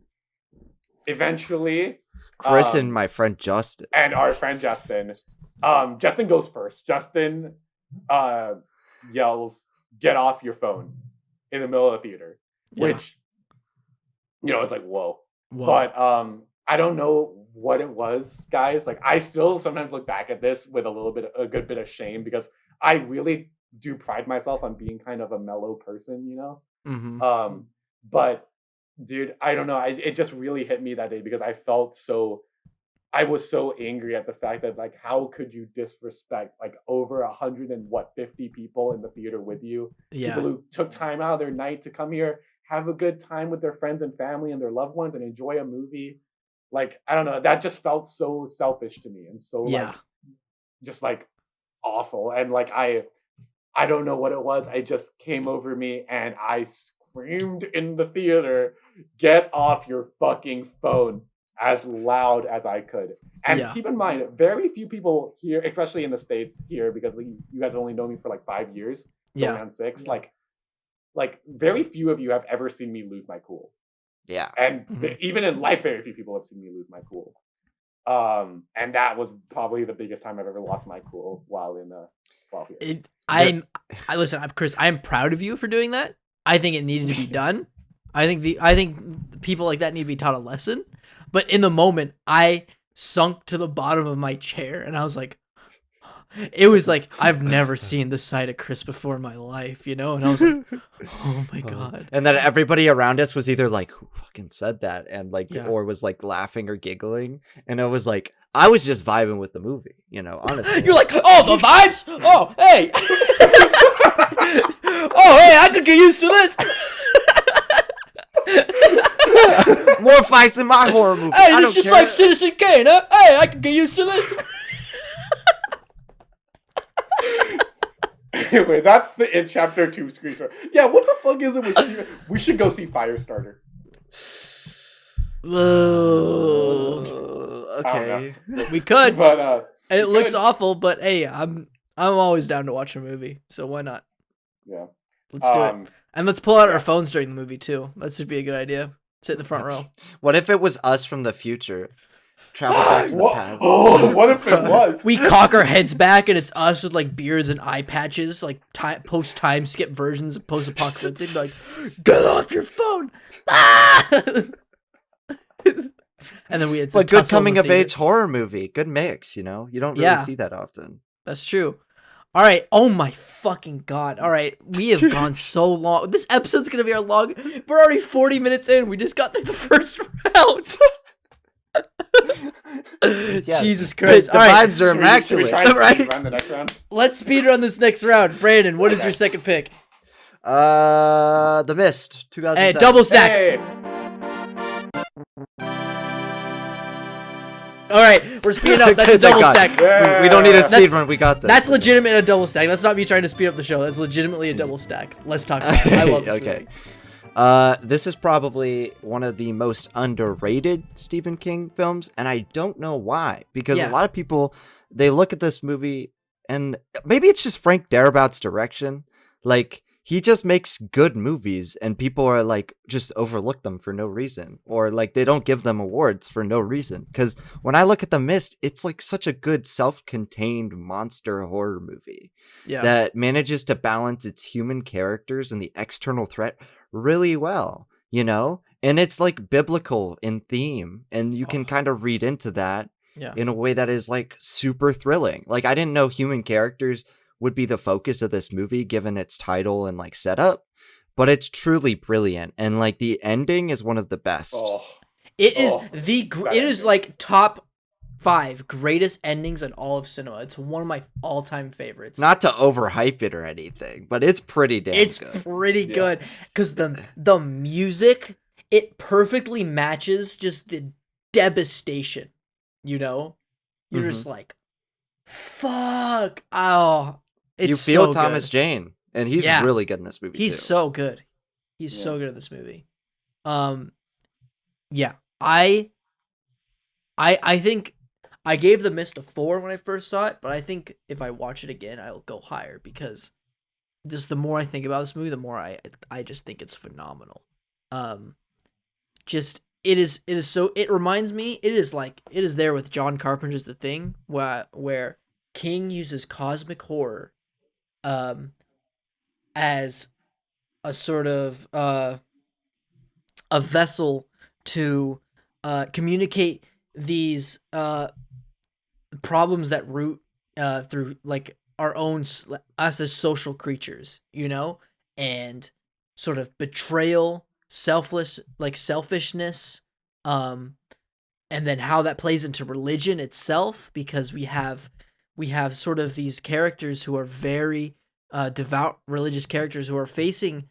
Eventually, Chris and my friend Justin. And our friend Justin. Justin goes first. Justin yells, "Get off your phone," in the middle of the theater. Yeah. Which, you know, it's like, whoa. But I don't know what it was, guys. Like, I still sometimes look back at this with a good bit of shame, because I really do pride myself on being kind of a mellow person, you know? Mm-hmm. But dude, I don't know. It just really hit me that day, because I was so angry at the fact that, like, how could you disrespect like over 150 people in the theater with you? Yeah. People who took time out of their night to come here, have a good time with their friends and family and their loved ones, and enjoy a movie. Like, I don't know. That just felt so selfish to me, and so like, just like awful. And like, I don't know what it was. I just came over me and I screamed in the theater, "Get off your fucking phone," as loud as I could. And keep in mind, very few people here, especially in the States here, because you guys only know me for like 5 years, going on 6, like very few of you have ever seen me lose my cool. Yeah. And even in life, very few people have seen me lose my cool. And that was probably the biggest time I've ever lost my cool while here. Chris, I'm proud of you for doing that. I think it needed to be done. I think people like that need to be taught a lesson. But in the moment, I sunk to the bottom of my chair, and I was like, it was like, I've never seen this side of Chris before in my life, you know? And I was like, oh my God. And then everybody around us was either like, who fucking said that? And like, or was like laughing or giggling. And I was like, I was just vibing with the movie, you know, honestly. You're like, oh, the vibes? Oh, hey. Oh, hey, I could get used to this. More fights in my horror movie. Hey, it's just like Citizen Kane, huh? Hey, I could get used to this. Anyway, that's the It Chapter 2 screen story. Yeah, what the fuck is it with Steven? We should go see Firestarter. Okay. We could. But it looks awful, but hey, I'm always down to watch a movie, so why not? Yeah. Let's do it. And let's pull out our phones during the movie too. That should be a good idea. Sit in the front row. What if it was us from the future? travel back to the What? past. Oh, what if it was? We cock our heads back and it's us with like beards and eye patches, like post time skip versions of post apocalyptic. Like, get off your phone! Ah! And then we had some But good tussle in coming the of theater. age horror movie. Good mix, you know? You don't really Yeah. see that often. That's true. All right. Oh my fucking god. All right. We have gone so long. This episode's gonna be our long. We're already 40 minutes in. We just got through the first round. Yeah, Jesus Christ. The All right. vibes are Should we immaculate. try and Right? speed run the next round? Let's speed run this next round. Brandon, what is your second pick? The Mist, Hey, 2007. double stack. Hey! All right, we're speeding up. That's a Thank double God. stack. We don't need a That's- speed run. We got this. That's legitimate a double stack. That's not me trying to speed up the show. That's legitimately a double stack. Let's talk about it. I love this Okay. movie. This is probably one of the most underrated Stephen King films, and I don't know why. Because Yeah. a lot of people, they look at this movie, and maybe it's just Frank Darabout's direction. Like, he just makes good movies, and people are like, just overlook them for no reason. Or like, they don't give them awards for no reason. Because when I look at The Mist, it's like such a good self-contained monster horror movie Yeah. that manages to balance its human characters and the external threat really well, you know? And it's like biblical in theme, and you can kind of read into that Yeah. in a way that is like super thrilling. Like, I didn't know human characters would be the focus of this movie given its title and like setup, but it's truly brilliant, and like the ending is one of the best. Oh, It is Oh, that it is ending. like top 5 greatest endings in all of cinema. It's one of my all-time favorites. Not to overhype it or anything, but it's pretty damn It's good. pretty Yeah. good because the music, it perfectly matches just the devastation. You know, you're just like, fuck. Oh, it's You feel so Thomas good. Jane, and he's Yeah. really good in this movie He's too. so good. He's Yeah. so good at this movie. Yeah, I think I gave The Mist a 4 when I first saw it, but I think if I watch it again, I'll go higher because just the more I think about this movie, the more I just think it's phenomenal. Just it is so, it reminds me, it is there with John Carpenter's The Thing, where King uses cosmic horror as a sort of a vessel to communicate these problems that root through like our own us as social creatures, you know, and sort of betrayal, selfishness, and then how that plays into religion itself, because we have sort of these characters who are very devout religious characters who are facing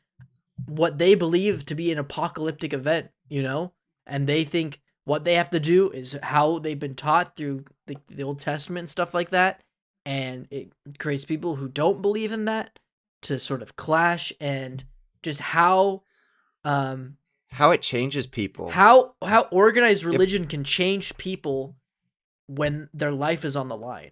what they believe to be an apocalyptic event, you know, and they think what they have to do is how they've been taught through the Old Testament and stuff like that, and it creates people who don't believe in that to sort of clash, and just how it changes people. how organized religion can change people when their life is on the line.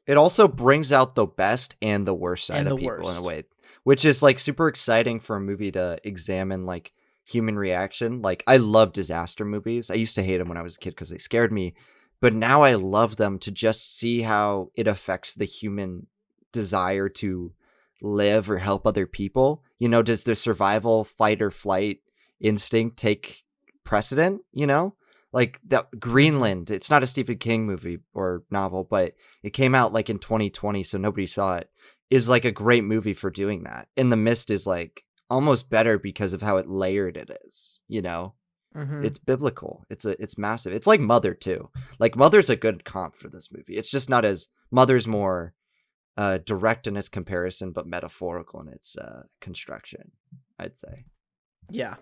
It also brings out the best and the worst side And of the people in worst. a way, which is like super exciting for a movie to examine like human reaction. Like, I love disaster movies. I used to hate them when I was a kid because they scared me, but now I love them to just see how it affects the human desire to live or help other people. You know, does the survival fight or flight instinct take precedent, you know? Like that Greenland, it's not a Stephen King movie or novel, but it came out like in 2020, so nobody saw it, is like a great movie for doing that. And The Mist is like almost better because of how it layered it is, you know? Mm-hmm. It's biblical. It's massive. It's like Mother too. Like Mother's a good comp for this movie. It's just not as Mother's more direct in its comparison, but metaphorical in its construction, I'd say. Yeah.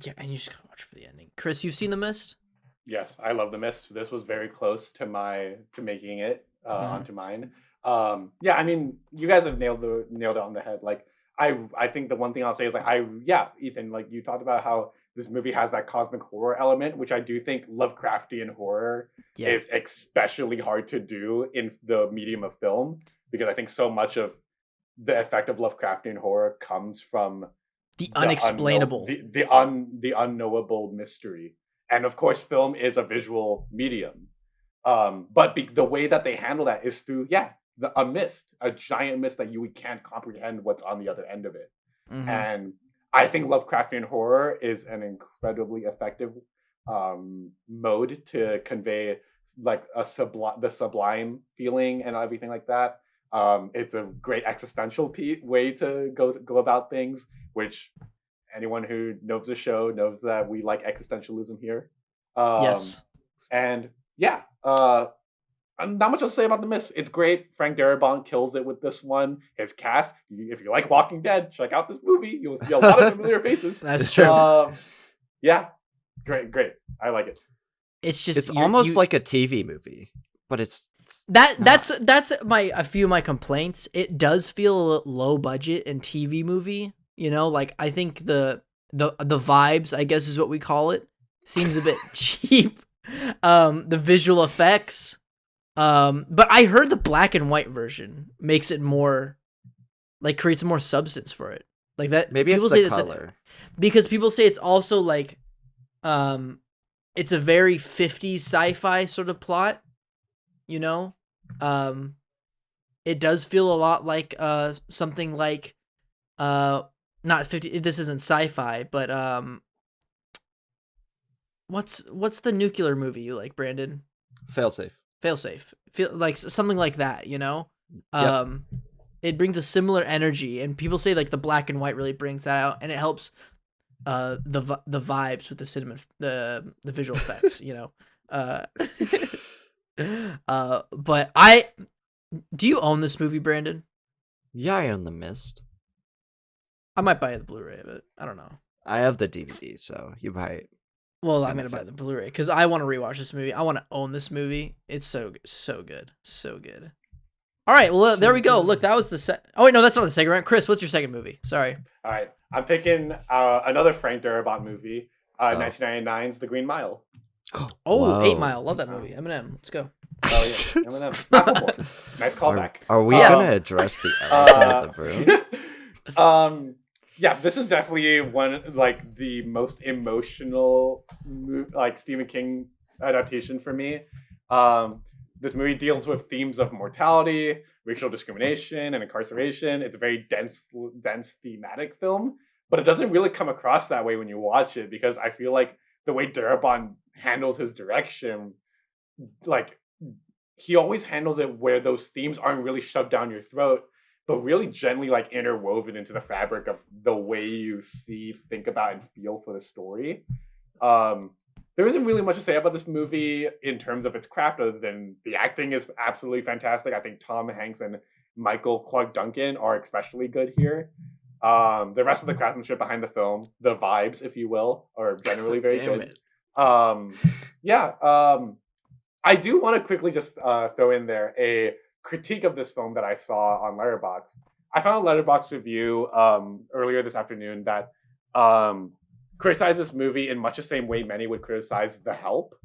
Yeah, and you just gotta watch for the ending. Chris, you've seen The Mist? yes, I love The Mist. This was very close to making it onto mine. Yeah, I mean, you guys have nailed it on the head. Like, I think the one thing I'll say is like, Ethan, like you talked about how this movie has that cosmic horror element, which I do think Lovecraftian horror Yeah. is especially hard to do in the medium of film, because I think so much of the effect of Lovecraftian horror comes from The unexplainable. the unknowable mystery. And of course, film is a visual medium. But the way that they handle that is through, a mist, a giant mist that you can't comprehend what's on the other end of it. Mm-hmm. And I think Lovecraftian horror is an incredibly effective mode to convey like the sublime feeling and everything like that. It's a great existential way to go about things, which anyone who knows the show knows that we like existentialism here. Yes. And yeah, not much else to say about The Mist. It's great. Frank Darabont kills it with this one. His cast, if you like Walking Dead, check out this movie. You'll see a lot of familiar faces. That's true. Yeah, great. I like it. It's just it's almost like a TV movie, but that's a few of my complaints. It does feel a low budget and TV movie. You know, like I think the vibes, I guess is what we call it, seems a bit cheap. The visual effects. But I heard the black and white version makes it more, like, creates more substance for it. Like that. Maybe it's the color. Because people say it's also like, it's a very 50s sci-fi sort of plot. You know, it does feel a lot like something like not 50. This isn't sci-fi, but what's the nuclear movie you like, Brandon? Failsafe. Feel like something like that, you know. Yep. It brings a similar energy, and people say like the black and white really brings that out, and it helps the vibes with the cinema, the visual effects, you know. But do you own this movie, Brandon? Yeah, I own The Mist. I might buy the Blu-ray of it. I don't know. I have the DVD, so you buy it. Well, I'm gonna buy the Blu-ray because I want to rewatch this movie. I want to own this movie. It's so good. All right, well, there we go. Look, that was the Oh wait, no, that's not the second round. Chris, what's your second movie? Sorry. All right, I'm picking another Frank Darabont movie, 1999's The Green Mile. Oh, 8 Mile. Love that movie. Eminem. Let's go. Oh yeah, Eminem. Nice callback. Are we gonna address the elephant in the room? Yeah, this is definitely one like the most emotional like Stephen King adaptation for me. This movie deals with themes of mortality, racial discrimination, and incarceration. It's a very dense thematic film, but it doesn't really come across that way when you watch it because I feel like the way Darabont handles his direction, like he always handles it where those themes aren't really shoved down your throat, but really gently like interwoven into the fabric of the way you think about, and feel for the story. There isn't really much to say about this movie in terms of its craft other than the acting is absolutely fantastic. I think Tom Hanks and Michael Clarke Duncan are especially good here. The rest of the craftsmanship behind the film, the vibes, if you will, are generally very good. I do want to quickly just throw in there a critique of this film that I saw on Letterboxd. I found a Letterboxd review earlier this afternoon that criticized this movie in much the same way many would criticize The Help,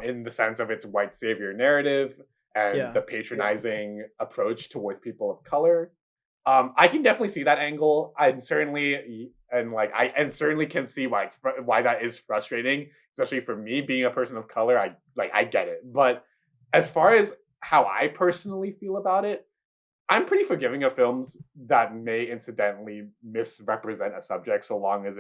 in the sense of its white savior narrative and the patronizing approach towards people of color. I can definitely see that angle. I certainly can see why that is frustrating, especially for me being a person of color. I get it, but as far as how I personally feel about it, I'm pretty forgiving of films that may incidentally misrepresent a subject, so long as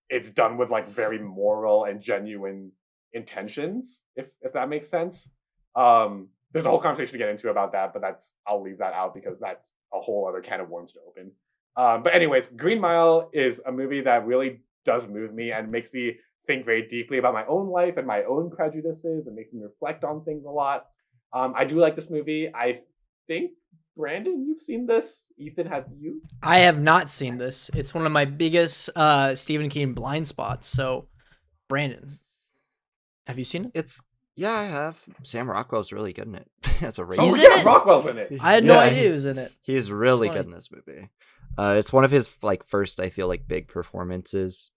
it's done with like very moral and genuine intentions, if that makes sense. There's a whole conversation to get into about that, but I'll leave that out because that's a whole other can of worms to open. But anyways, Green Mile is a movie that really does move me and makes me think very deeply about my own life and my own prejudices, and makes me reflect on things a lot. I do like this movie. I think, Brandon, you've seen this. Ethan, have you? I have not seen this. It's one of my biggest Stephen King blind spots. So, Brandon, have you seen it? Yeah, I have. Sam Rockwell's really good in it. As a He's in it? Rockwell's in it. I had no idea he was in it. He's really good in this movie. It's one of his first, I feel like, big performances.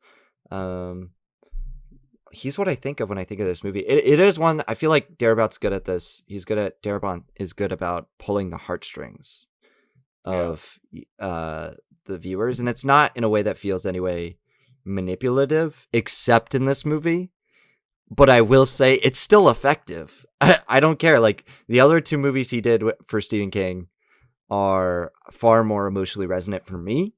He's what I think of when I think of this movie. It is one I feel like Darabont's good at this. Darabont is good about pulling the heartstrings of the viewers, and it's not in a way that feels anyway manipulative, except in this movie. But I will say it's still effective. I don't care. Like, the other two movies he did for Stephen King are far more emotionally resonant for me,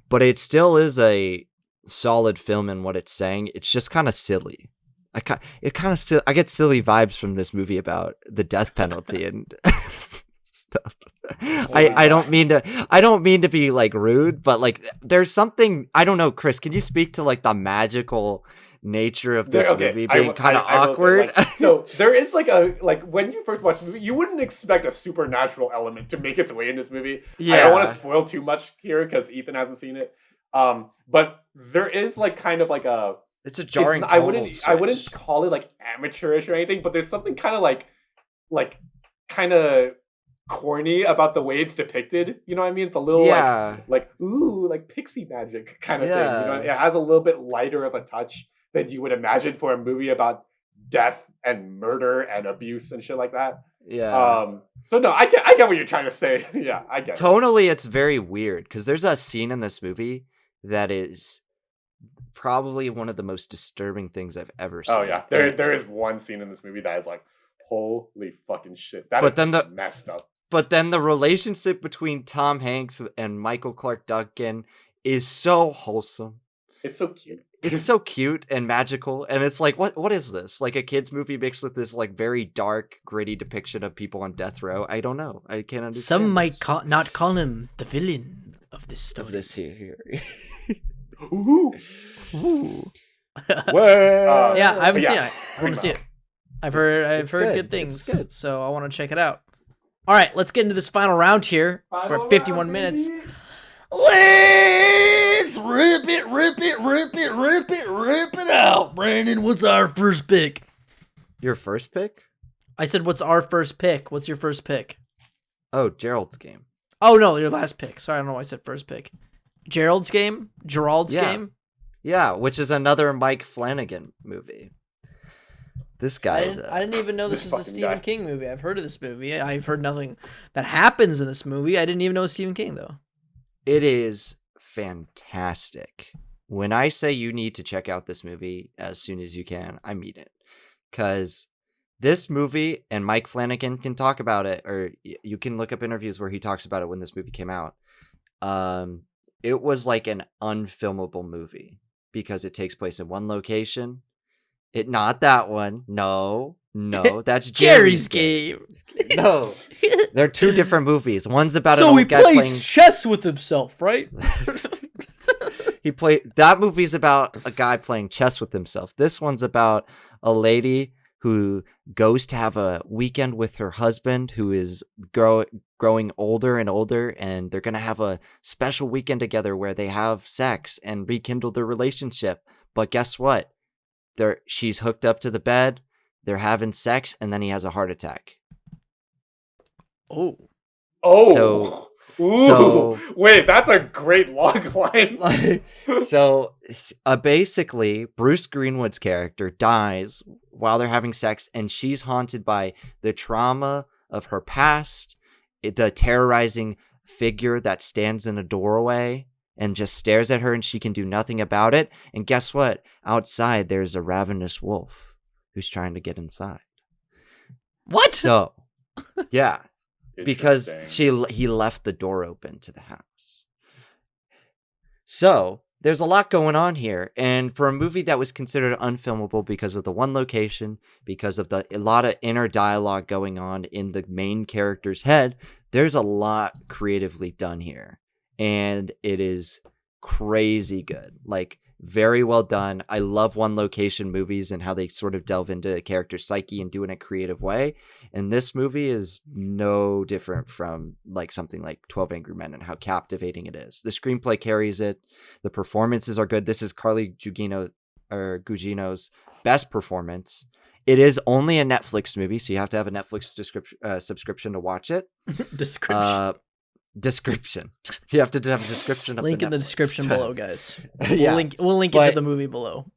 but it still is a solid film in what it's saying. It's just kind of silly. I get silly vibes from this movie about the death penalty and stuff. I don't mean to be like rude, but like there's something, I don't know, Chris, can you speak to like the magical nature of this movie being kind of awkward? Say, like, so there is like when you first watch the movie, you wouldn't expect a supernatural element to make its way in this movie. Yeah. I don't want to spoil too much here because Ethan hasn't seen it. But there is like kind of like it's a jarring. I wouldn't call it like amateurish or anything, but there's something kind of like kind of corny about the way it's depicted. You know what I mean? It's a little like ooh, like pixie magic kind of thing. You know, it has a little bit lighter of a touch than you would imagine for a movie about death and murder and abuse and shit like that. Yeah. So no, I get what you're trying to say. Yeah, I get. Tonally, it's very weird because there's a scene in this movie that is probably one of the most disturbing things I've ever seen. Oh yeah, there is one scene in this movie that is like, holy fucking shit. That is messed up. But then the relationship between Tom Hanks and Michael Clark Duncan is so wholesome. It's so cute. It's so cute and magical, and it's like, what is this? Like a kid's movie mixed with this like very dark, gritty depiction of people on death row. I don't know. I can't understand. Some might not call him the villain of this story. Of this here. Ooh. Ooh. Yeah, I haven't seen it. I want to see it. I've heard good things, so I want to check it out. All right, let's get into this final round here. We're at 51 minutes. Let's rip it out. Brandon, what's our first pick? Your first pick? I said, what's our first pick? What's your first pick? Oh, Gerald's Game. Oh, no, your last pick. Sorry, I don't know why I said first pick. Gerald's Game? Game? Yeah, which is another Mike Flanagan movie. This guy I didn't even know this was a Stephen King movie. I've heard of this movie. I've heard nothing that happens in this movie. I didn't even know it was Stephen King, though. It is fantastic. When I say you need to check out this movie as soon as you can, I mean it. Because this movie, and Mike Flanagan can talk about it, or you can look up interviews where he talks about it when this movie came out. It was like an unfilmable movie because it takes place in one location. Not that one. No, that's Jerry's Game. No, they're two different movies. One's about so he plays chess with himself, right? That movie's about a guy playing chess with himself. This one's about a lady who goes to have a weekend with her husband, who is growing older and older, and they're gonna have a special weekend together where they have sex and rekindle their relationship. But guess what? She's hooked up to the bed, they're having sex, and then he has a heart attack. Oh. So wait, that's a great log line. Basically, Bruce Greenwood's character dies while they're having sex, and she's haunted by the trauma of her past, the terrorizing figure that stands in a doorway and just stares at her, and she can do nothing about it. And guess what? Outside, there's a ravenous wolf who's trying to get inside. What? So, yeah, because he left the door open to the house. So, there's a lot going on here. And for a movie that was considered unfilmable because of the one location, because of a lot of inner dialogue going on in the main character's head, there's a lot creatively done here. And it is crazy good. Like, very well done. I love one location movies and how they sort of delve into a character's psyche and do it in a creative way. And this movie is no different from like something like 12 Angry Men and how captivating it is. The screenplay carries it. The performances are good. This is Carly Gugino's best performance. It is only a Netflix movie, so you have to have a Netflix subscription to watch it. Description. You have to have a description of link the in the description below, guys. Yeah. We'll link it to the movie below.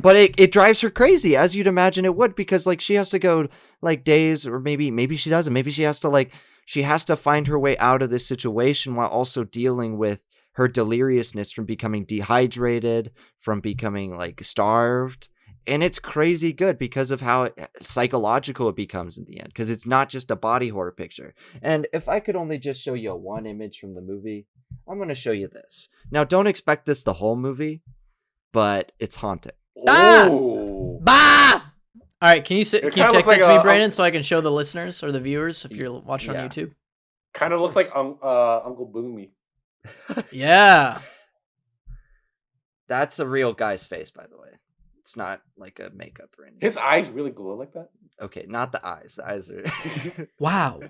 But it drives her crazy, as you'd imagine it would, because like she has to go like days, or maybe she doesn't. Maybe she has to find her way out of this situation while also dealing with her deliriousness from becoming dehydrated, from becoming like starved. And it's crazy good because of how psychological it becomes in the end, because it's not just a body horror picture. And if I could only just show you one image from the movie, I'm going to show you this. Now, don't expect this the whole movie, but it's haunting. Ah! Ooh. Bah! All right, can you kinda text looks that like to me, Brandon, so I can show the listeners or the viewers if you're watching Yeah. on YouTube? Kind of looks like Uncle Boomy. Yeah. That's a real guy's face, by the way. It's not like a makeup or anything. His eyes really glow like that. Okay, not the eyes. The eyes are... Wow.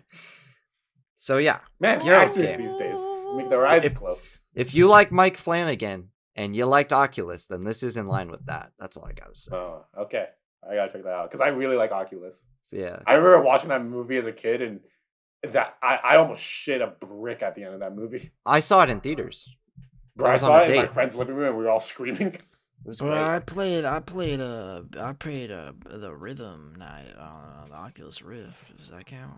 So yeah, Man, You're actors okay. these days make their eyes glow. if you like Mike Flanagan and you liked Oculus, then this is in line with that. That's all I gotta say. Oh, okay. I gotta check that out because I really like Oculus. So yeah, I remember watching that movie as a kid, and that I almost shit a brick at the end of that movie. I saw it in theaters. Bro, I was on saw a it in my date. friend's living room, and we were all screaming. It was Well, great. I played the rhythm night on the Oculus Rift. Does that count?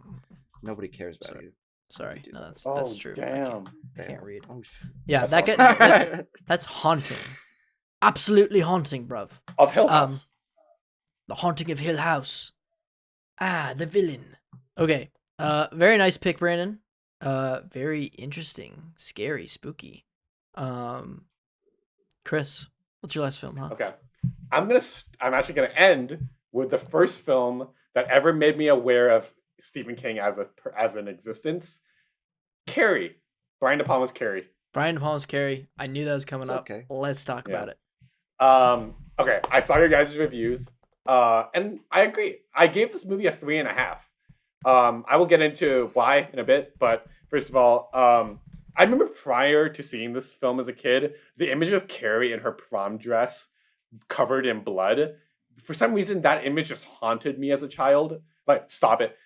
Nobody cares about Sorry. you. Sorry, Dude. no, that's Oh, true. damn. I can't read. Oh, Yeah, That's that awesome. that's haunting. Absolutely haunting, bruv. Of Hill House. The Haunting of Hill House. Ah, the villain. Okay. Very nice pick, Brandon. Very interesting, scary, spooky. Chris, what's your last film, huh? Okay. I'm actually gonna end with the first film that ever made me aware of Stephen King as an existence. Carrie. Brian De Palma's Carrie. Brian De Palma's Carrie. I knew that was coming It's up. okay. Let's talk Yeah. about it. Okay, I saw your guys' reviews, and I agree. I gave this movie a 3.5. I will get into why in a bit, but first of all, I remember prior to seeing this film as a kid, the image of Carrie in her prom dress covered in blood. For some reason, that image just haunted me as a child. Like, stop it.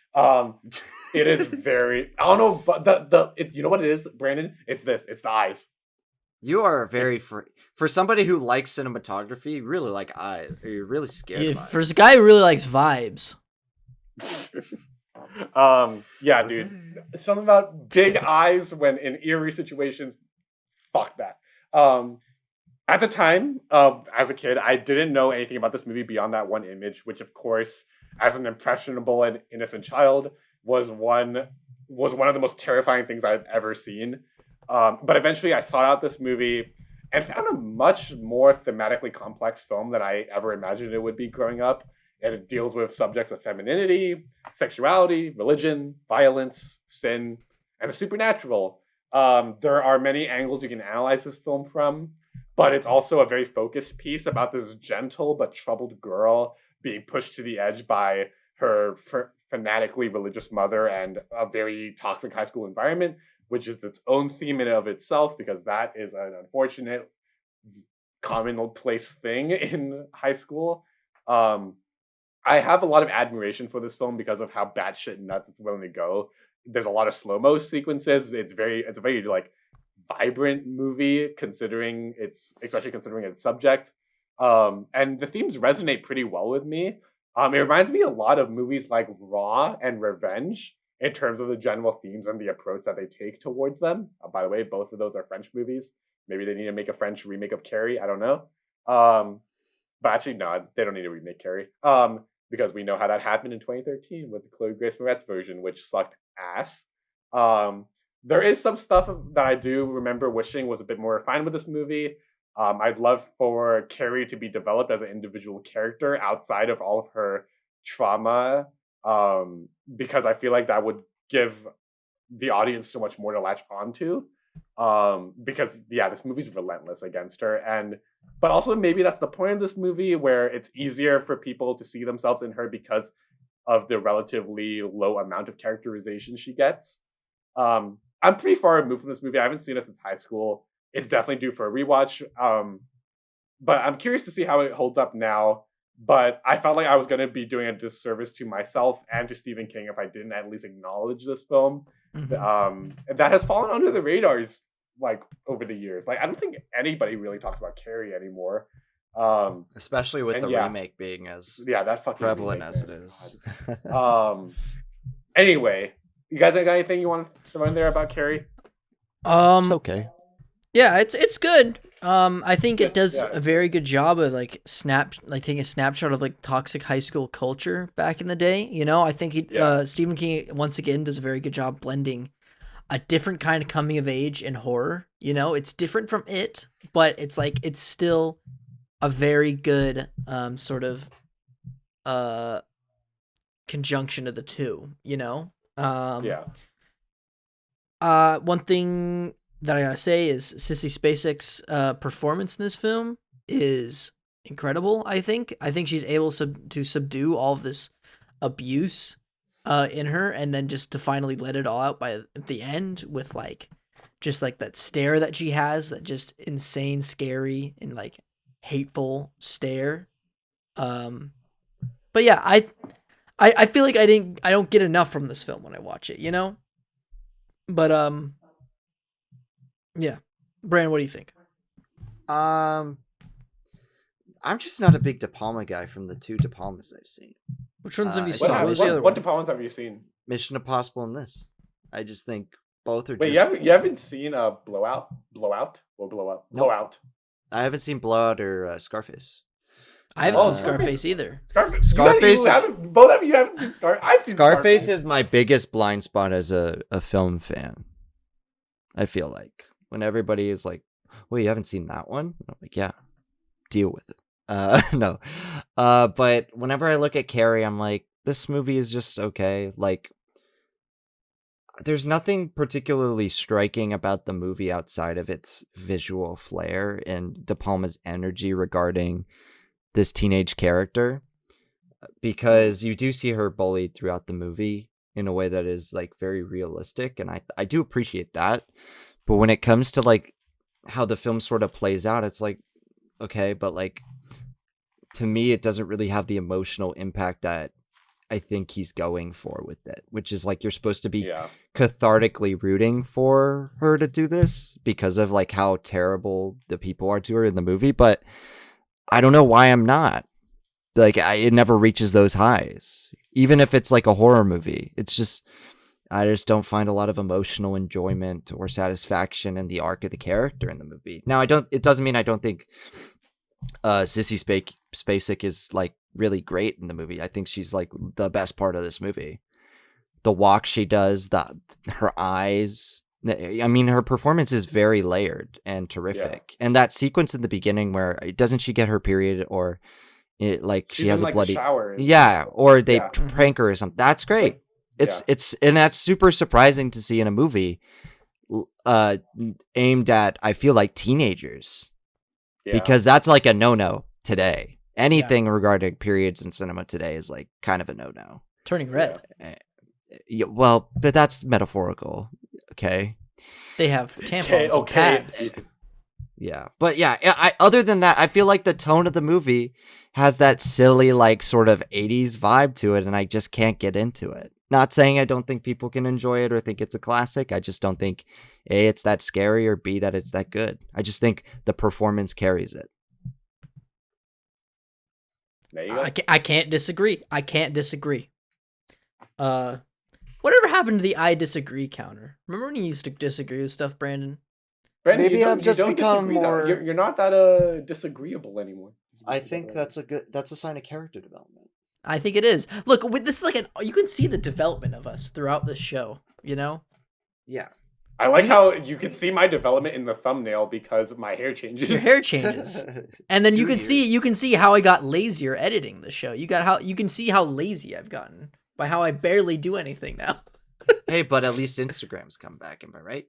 It is very. I don't know, but you know what it is, Brandon? It's this. It's the eyes. You are very for somebody who likes cinematography. You really like eyes. Or you're really scared. Yeah, of for eyes. a guy who really likes vibes. Yeah, dude. Something about big eyes when in eerie situations. Fuck that. At the time, as a kid, I didn't know anything about this movie beyond that one image, which, of course, as an impressionable and innocent child, was one of the most terrifying things I've ever seen. But eventually, I sought out this movie and found a much more thematically complex film than I ever imagined it would be growing up. And it deals with subjects of femininity, sexuality, religion, violence, sin, and the supernatural. There are many angles you can analyze this film from, but it's also a very focused piece about this gentle but troubled girl being pushed to the edge by her fanatically religious mother and a very toxic high school environment, which is its own theme in and of itself, because that is an unfortunate commonplace thing in high school. I have a lot of admiration for this film because of how batshit nuts it's willing to go. There's a lot of slow-mo sequences. It's a very like vibrant movie, especially considering its subject. And the themes resonate pretty well with me. It reminds me a lot of movies like Raw and Revenge in terms of the general themes and the approach that they take towards them. By the way, both of those are French movies. Maybe they need to make a French remake of Carrie. I don't know. But actually, no, they don't need to remake Carrie. Because we know how that happened in 2013 with the Chloe Grace Moretz version, which sucked ass. There is some stuff that I do remember wishing was a bit more refined with this movie. I'd love for Carrie to be developed as an individual character outside of all of her trauma, because I feel like that would give the audience so much more to latch onto. Because this movie's relentless against her, but also maybe that's the point of this movie, where it's easier for people to see themselves in her because of the relatively low amount of characterization she gets. I'm pretty far removed from this movie. I haven't seen it since high school. It's definitely due for a rewatch. But I'm curious to see how it holds up now. But I felt like I was going to be doing a disservice to myself and to Stephen King if I didn't at least acknowledge this film. Mm-hmm. That has fallen under the radars like over the years. Like, I don't think anybody really talks about Carrie anymore. Especially with the remake being as that fucking prevalent remake, as man. it is. Anyway, you guys got anything you want to throw in there about Carrie? It's okay. Yeah, it's good. I think it does Yeah. a very good job of taking a snapshot of like toxic high school culture back in the day. You know, I think Stephen King once again does a very good job blending a different kind of coming of age and horror. You know, it's different from it, but it's still a very good sort of conjunction of the two. You know, Yeah. One thing that I gotta say is Sissy Spacek's performance in this film is incredible. I think she's able to subdue all of this abuse in her, and then just to finally let it all out at the end with like just like that stare that she has, that just insane, scary, and like hateful stare. But yeah, I feel like I don't get enough from this film when I watch it, you know. But yeah, Brand, what do you think? I'm just not a big De Palma guy from the 2 De Palmas I've seen. Which ones have you I seen? saw What was the other What one? De Palmas have you seen? Mission Impossible and this. I just think both are Wait, just... you haven't seen Blowout? Nope. Blowout. I haven't seen Blowout or Scarface. I haven't seen Scarface. Scarface either. Scarface. Both of you haven't seen Scarface. I've seen Scarface is my biggest blind spot as a film fan. I feel like when everybody is like, "Wait, you haven't seen that one?" I'm like, "Yeah, deal with it." No, but whenever I look at Carrie, I'm like, this movie is just okay. Like, there's nothing particularly striking about the movie outside of its visual flair and De Palma's energy regarding this teenage character, because you do see her bullied throughout the movie in a way that is like very realistic, and I do appreciate that. But when it comes to like how the film sort of plays out, it's like, okay, but like to me it doesn't really have the emotional impact that I think he's going for with it, which is like you're supposed to be cathartically rooting for her to do this because of like how terrible the people are to her in the movie, but I don't know why I'm not. Like, it never reaches those highs. Even if it's like a horror movie, I just don't find a lot of emotional enjoyment or satisfaction in the arc of the character in the movie. Now, it doesn't mean I don't think Sissy Spacek is like really great in the movie. I think she's like the best part of this movie. The walk she does, her eyes. I mean, her performance is very layered and terrific. And that sequence in the beginning where doesn't she get her period, or it like She's she has in, a like, bloody shower. Yeah, or they prank her or something. That's great. Like, It's and that's super surprising to see in a movie aimed at, I feel like, teenagers. Yeah. Because that's like a no-no today. Anything regarding periods in cinema today is like kind of a no-no. Turning red. Yeah, well, but that's metaphorical. Okay. They have tampons and pads. Yeah, but yeah, other than that, I feel like the tone of the movie has that silly, like, sort of 80s vibe to it, and I just can't get into it. Not saying I don't think people can enjoy it or think it's a classic. I just don't think A, it's that scary, or B, that it's that good. I just think the performance carries it. There you go. I can't disagree. Whatever happened to the I disagree counter? Remember when you used to disagree with stuff, Brandon? Brandon, Maybe I've just become disagree, though. more... You're not that disagreeable anymore. I think that's a sign of character development. I think it is. Look, with this, like, you can see the development of us throughout this show. You know? Yeah. I like how you can see my development in the thumbnail because my hair changes. Your hair changes, and then you can see how I got lazier editing the show. You can see how lazy I've gotten by how I barely do anything now. Hey, but at least Instagram's come back, am I right?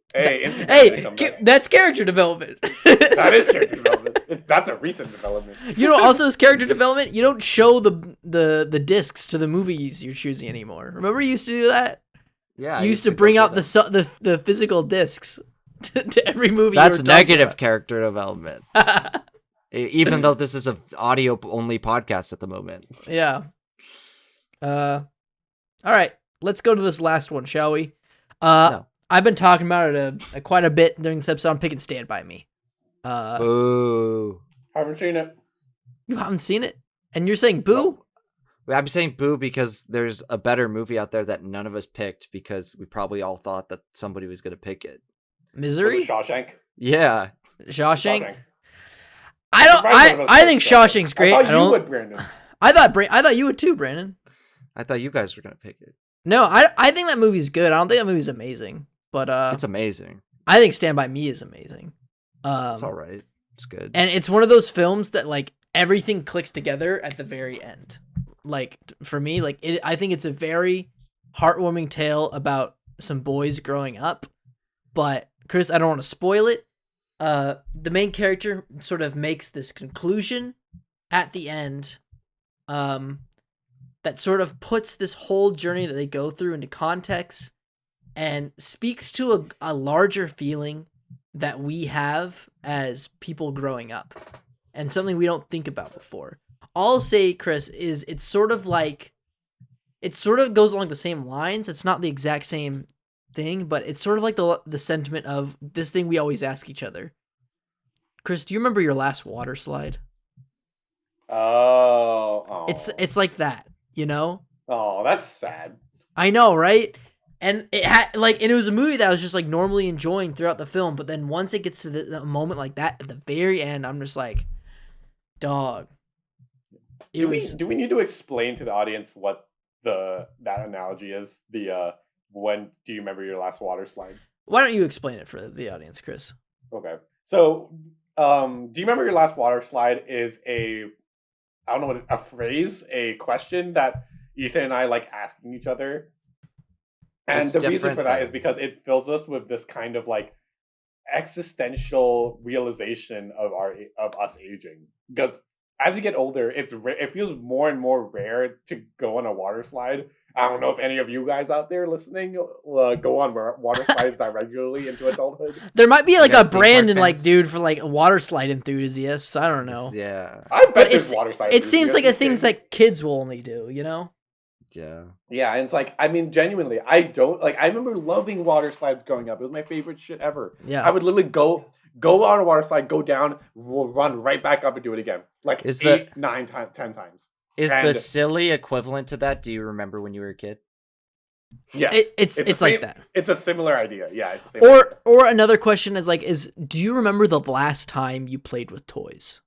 That's character development. That is character development. That's a recent development. You know, also is character development. You don't show the discs to the movies you're choosing anymore. Remember, you used to do that. Yeah, you used to bring out the physical discs to every movie. That's negative character development. Even though this is an audio only podcast at the moment. Yeah. All right. Let's go to this last one, shall we? No. I've been talking about it quite a bit during this episode. I'm picking Stand By Me. Boo. Haven't seen it. You haven't seen it? And you're saying boo? I'm saying boo because there's a better movie out there that none of us picked because we probably all thought that somebody was going to pick it. Misery? Was it Shawshank? Yeah. Shawshank. Shawshank. I think Shawshank's great. I thought you would, Brandon. I thought you would too, Brandon. I thought you guys were gonna pick it. No, I think that movie's good. I don't think that movie's amazing, but It's amazing. I think Stand By Me is amazing. It's all right. It's good. And it's one of those films that like everything clicks together at the very end. Like for me, like I think it's a very heartwarming tale about some boys growing up. But Chris, I don't want to spoil it. The main character sort of makes this conclusion at the end, that sort of puts this whole journey that they go through into context and speaks to a larger feeling that we have as people growing up and something we don't think about before. All I'll say, Chris, is it sort of goes along the same lines. It's not the exact same thing, but it's sort of like the sentiment of this thing we always ask each other. Chris, do you remember your last water slide? Oh. It's like that, you know? Oh, that's sad. I know, right? And it was a movie that I was just like normally enjoying throughout the film, but then once it gets to the moment like that at the very end, I'm just like, dog. Do we need to explain to the audience what that analogy is? The when do you remember your last water slide? Why don't you explain it for the audience, Chris? Okay. So, do you remember your last water slide is a phrase, a question that Ethan and I like asking each other. And the reason for that is because it fills us with this kind of like existential realization of us aging. Because as you get older, it feels more and more rare to go on a water slide. I don't know if any of you guys out there listening go on water slides that regularly into adulthood. There might be like a Brandon like dude for like a water slide enthusiasts. I don't know. Yeah, I bet there's water slide. It seems like a things that kids will only do. You know. Yeah. Yeah, and it's like, I mean, genuinely, I remember loving water slides growing up. It was my favorite shit ever. Yeah. I would literally go on a water slide, go down, run right back up and do it again. Like 8, 9 times, 10 times. Is the silly equivalent to that? Do you remember when you were a kid? Yeah. It's like that. It's a similar idea. Yeah. It's the same idea. Or another question is do you remember the last time you played with toys?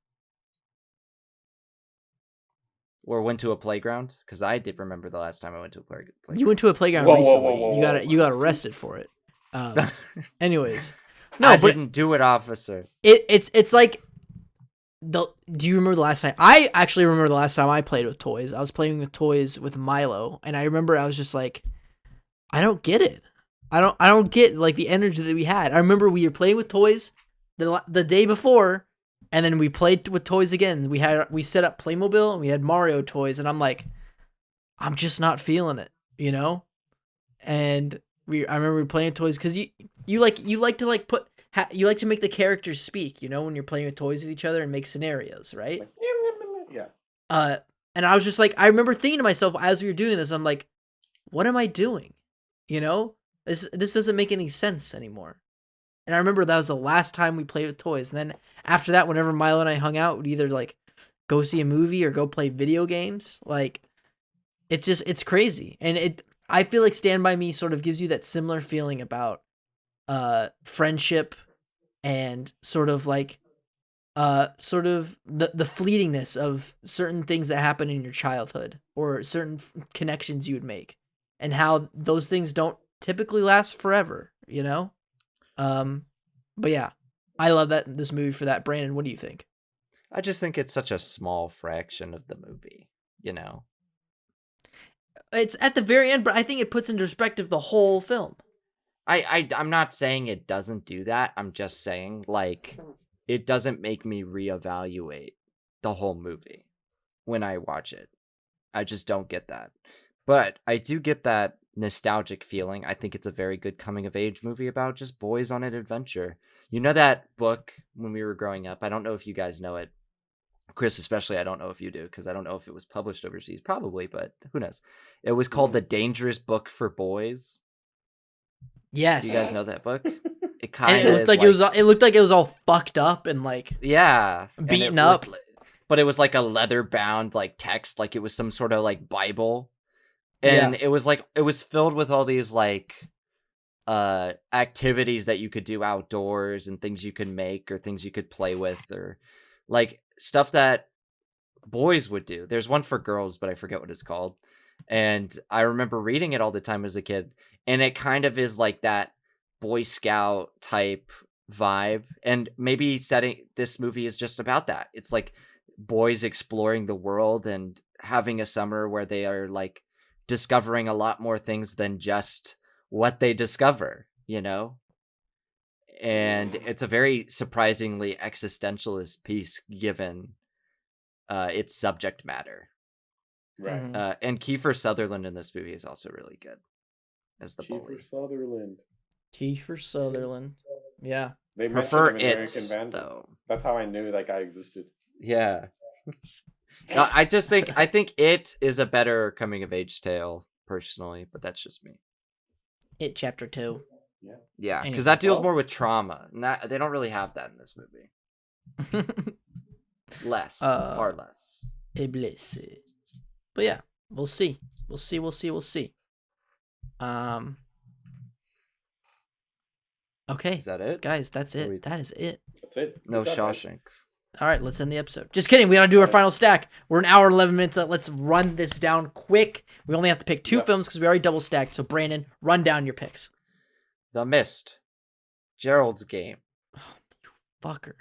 Or went to a playground? Because I did remember the last time I went to a playground. You went to a playground recently. You got arrested for it. Anyways, no, I didn't do it, officer. It's like do you remember the last time? I actually remember the last time I played with toys. I was playing with toys with Milo, and I remember I was just like, I don't get it. I don't get like the energy that we had. I remember we were playing with toys the day before. And then we played with toys again. We set up Playmobil and we had Mario toys, and I'm like, I'm just not feeling it, you know. And I remember playing with toys because you like to make the characters speak, you know, when you're playing with toys with each other and make scenarios, right? Yeah. And I was just like, I remember thinking to myself as we were doing this, I'm like, what am I doing? You know, this doesn't make any sense anymore. And I remember that was the last time we played with toys. And then after that, whenever Milo and I hung out, we'd either like go see a movie or go play video games. Like it's crazy. And I feel like Stand By Me sort of gives you that similar feeling about friendship and sort of like the fleetingness of certain things that happen in your childhood or certain connections you would make and how those things don't typically last forever, you know? But yeah, I love this movie for that. Brandon, what do you think? I just think it's such a small fraction of the movie, you know? It's at the very end, but I think it puts into perspective the whole film. I'm not saying it doesn't do that. I'm just saying, like, it doesn't make me reevaluate the whole movie when I watch it. I just don't get that. But I do get that nostalgic feeling. I think it's a very good coming of age movie about just boys on an adventure. You know that book when we were growing up? I don't know if you guys know it. Chris, especially, I don't know if you do, because I don't know if it was published overseas. Probably, but who knows? It was called The Dangerous Book for Boys. Yes. Do you guys know that book? It kind of it looked like it was all fucked up and like beaten up. But it was like a leather bound like text, like it was some sort of like Bible. And it was filled with all these like activities that you could do outdoors and things you could make or things you could play with or like stuff that boys would do. There's one for girls, but I forget what it's called. And I remember reading it all the time as a kid, and it kind of is like that Boy Scout type vibe. And maybe setting this movie is just about that. It's like boys exploring the world and having a summer where they are like discovering a lot more things than just what they discover, you know? And it's a very surprisingly existentialist piece given its subject matter. Right. And Kiefer Sutherland in this movie is also really good as the bully. Kiefer Sutherland. Yeah. They Prefer mentioned him in it, American Vandal. though. That's how I knew that guy existed. Yeah. No, I think it is a better coming of age tale personally, but that's just me. It Chapter 2. Yeah, Anyway. because that deals more with trauma, and that they don't really have that in this movie. Less, far less. Iblis. But yeah, we'll see. We'll see. Okay. Is that it? Guys, that's it. That is it. That's it. No Good job, Shawshank. All right, let's end the episode. Just kidding. We gotta do our final stack. We're an hour and 11 minutes. Let's run this down quick. We only have to pick 2 films because we already double stacked. So Brandon, run down your picks. The Mist. Gerald's Game. Fucker.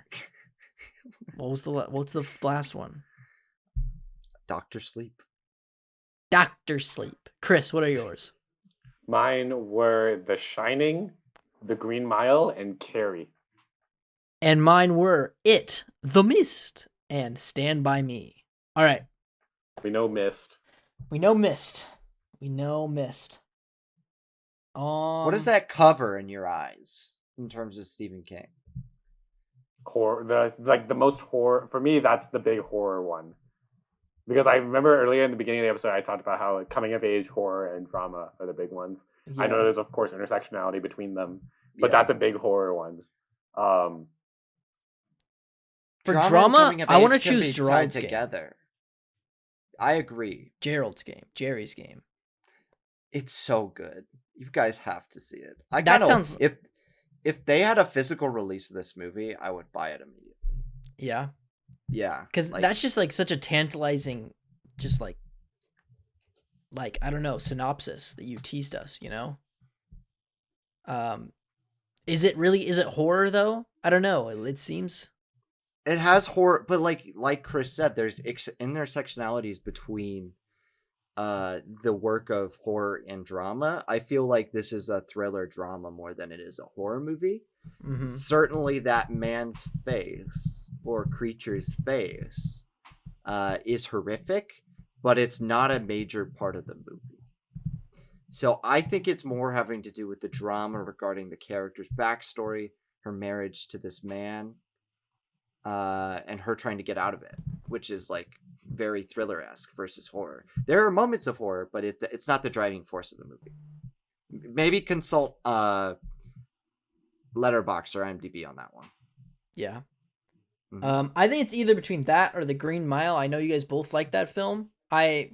What's the last one? Doctor Sleep. Doctor Sleep. Chris, what are yours? Mine were The Shining, The Green Mile, and Carrie. And mine were It, The Mist, and Stand By Me. All right. We know Mist. What does that cover in your eyes in terms of Stephen King? Horror, the most horror for me. That's the big horror one, because I remember earlier in the beginning of the episode I talked about how like coming of age horror and drama are the big ones. Yeah. I know there's of course intersectionality between them, but that's a big horror one. For Drama and drama, coming of I want to age can be choose tied Gerald's Game. together. I agree. Gerald's Game. Jerry's Game. It's so good. You guys have to see it. Sounds... If they had a physical release of this movie, I would buy it immediately. Yeah. Yeah. Because that's just like such a tantalizing, just like I don't know, synopsis that you teased us, you know? Is it horror though? I don't know. It seems it has horror, but like Chris said, there's intersectionalities between the work of horror and drama. I feel like this is a thriller drama more than it is a horror movie. Mm-hmm. Certainly that man's face or creature's face is horrific, but it's not a major part of the movie. So I think it's more having to do with the drama regarding the character's backstory, her marriage to this man, and her trying to get out of it, which is like very thriller-esque versus horror. There are moments of horror, but it's not the driving force of the movie. Maybe consult Letterboxd or IMDb on that one. Yeah. Mm-hmm. I think it's either between that or The Green Mile. I know you guys both like that film. I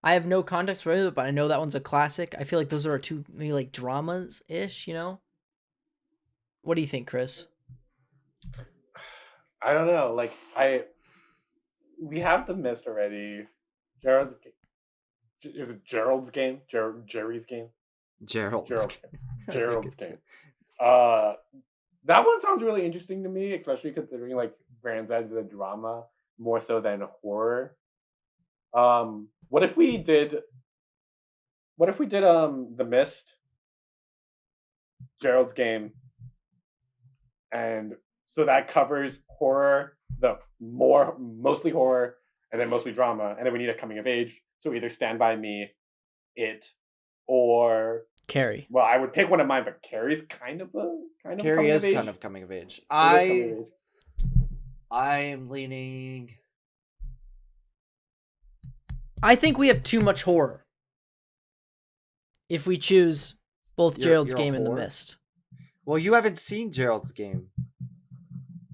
have no context for it, but I know that one's a classic. I feel like those are two maybe like dramas-ish, you know? What do you think, Chris? I don't know. Like we have The Mist already. Gerald's is it Gerald's Game? Jerry's Game? Gerald's Game. That one sounds really interesting to me, especially considering like Brands as a drama more so than horror. What if we did The Mist, Gerald's Game, and so that covers horror, mostly horror, and then mostly drama, and then we need a coming of age. So either Stand By Me, It, or Carrie. Well, I would pick one of mine, but Carrie's kind of Carrie is kind of coming of age. I am leaning. I think we have too much horror. If we choose both Gerald's Game and The Mist. Well, you haven't seen Gerald's Game.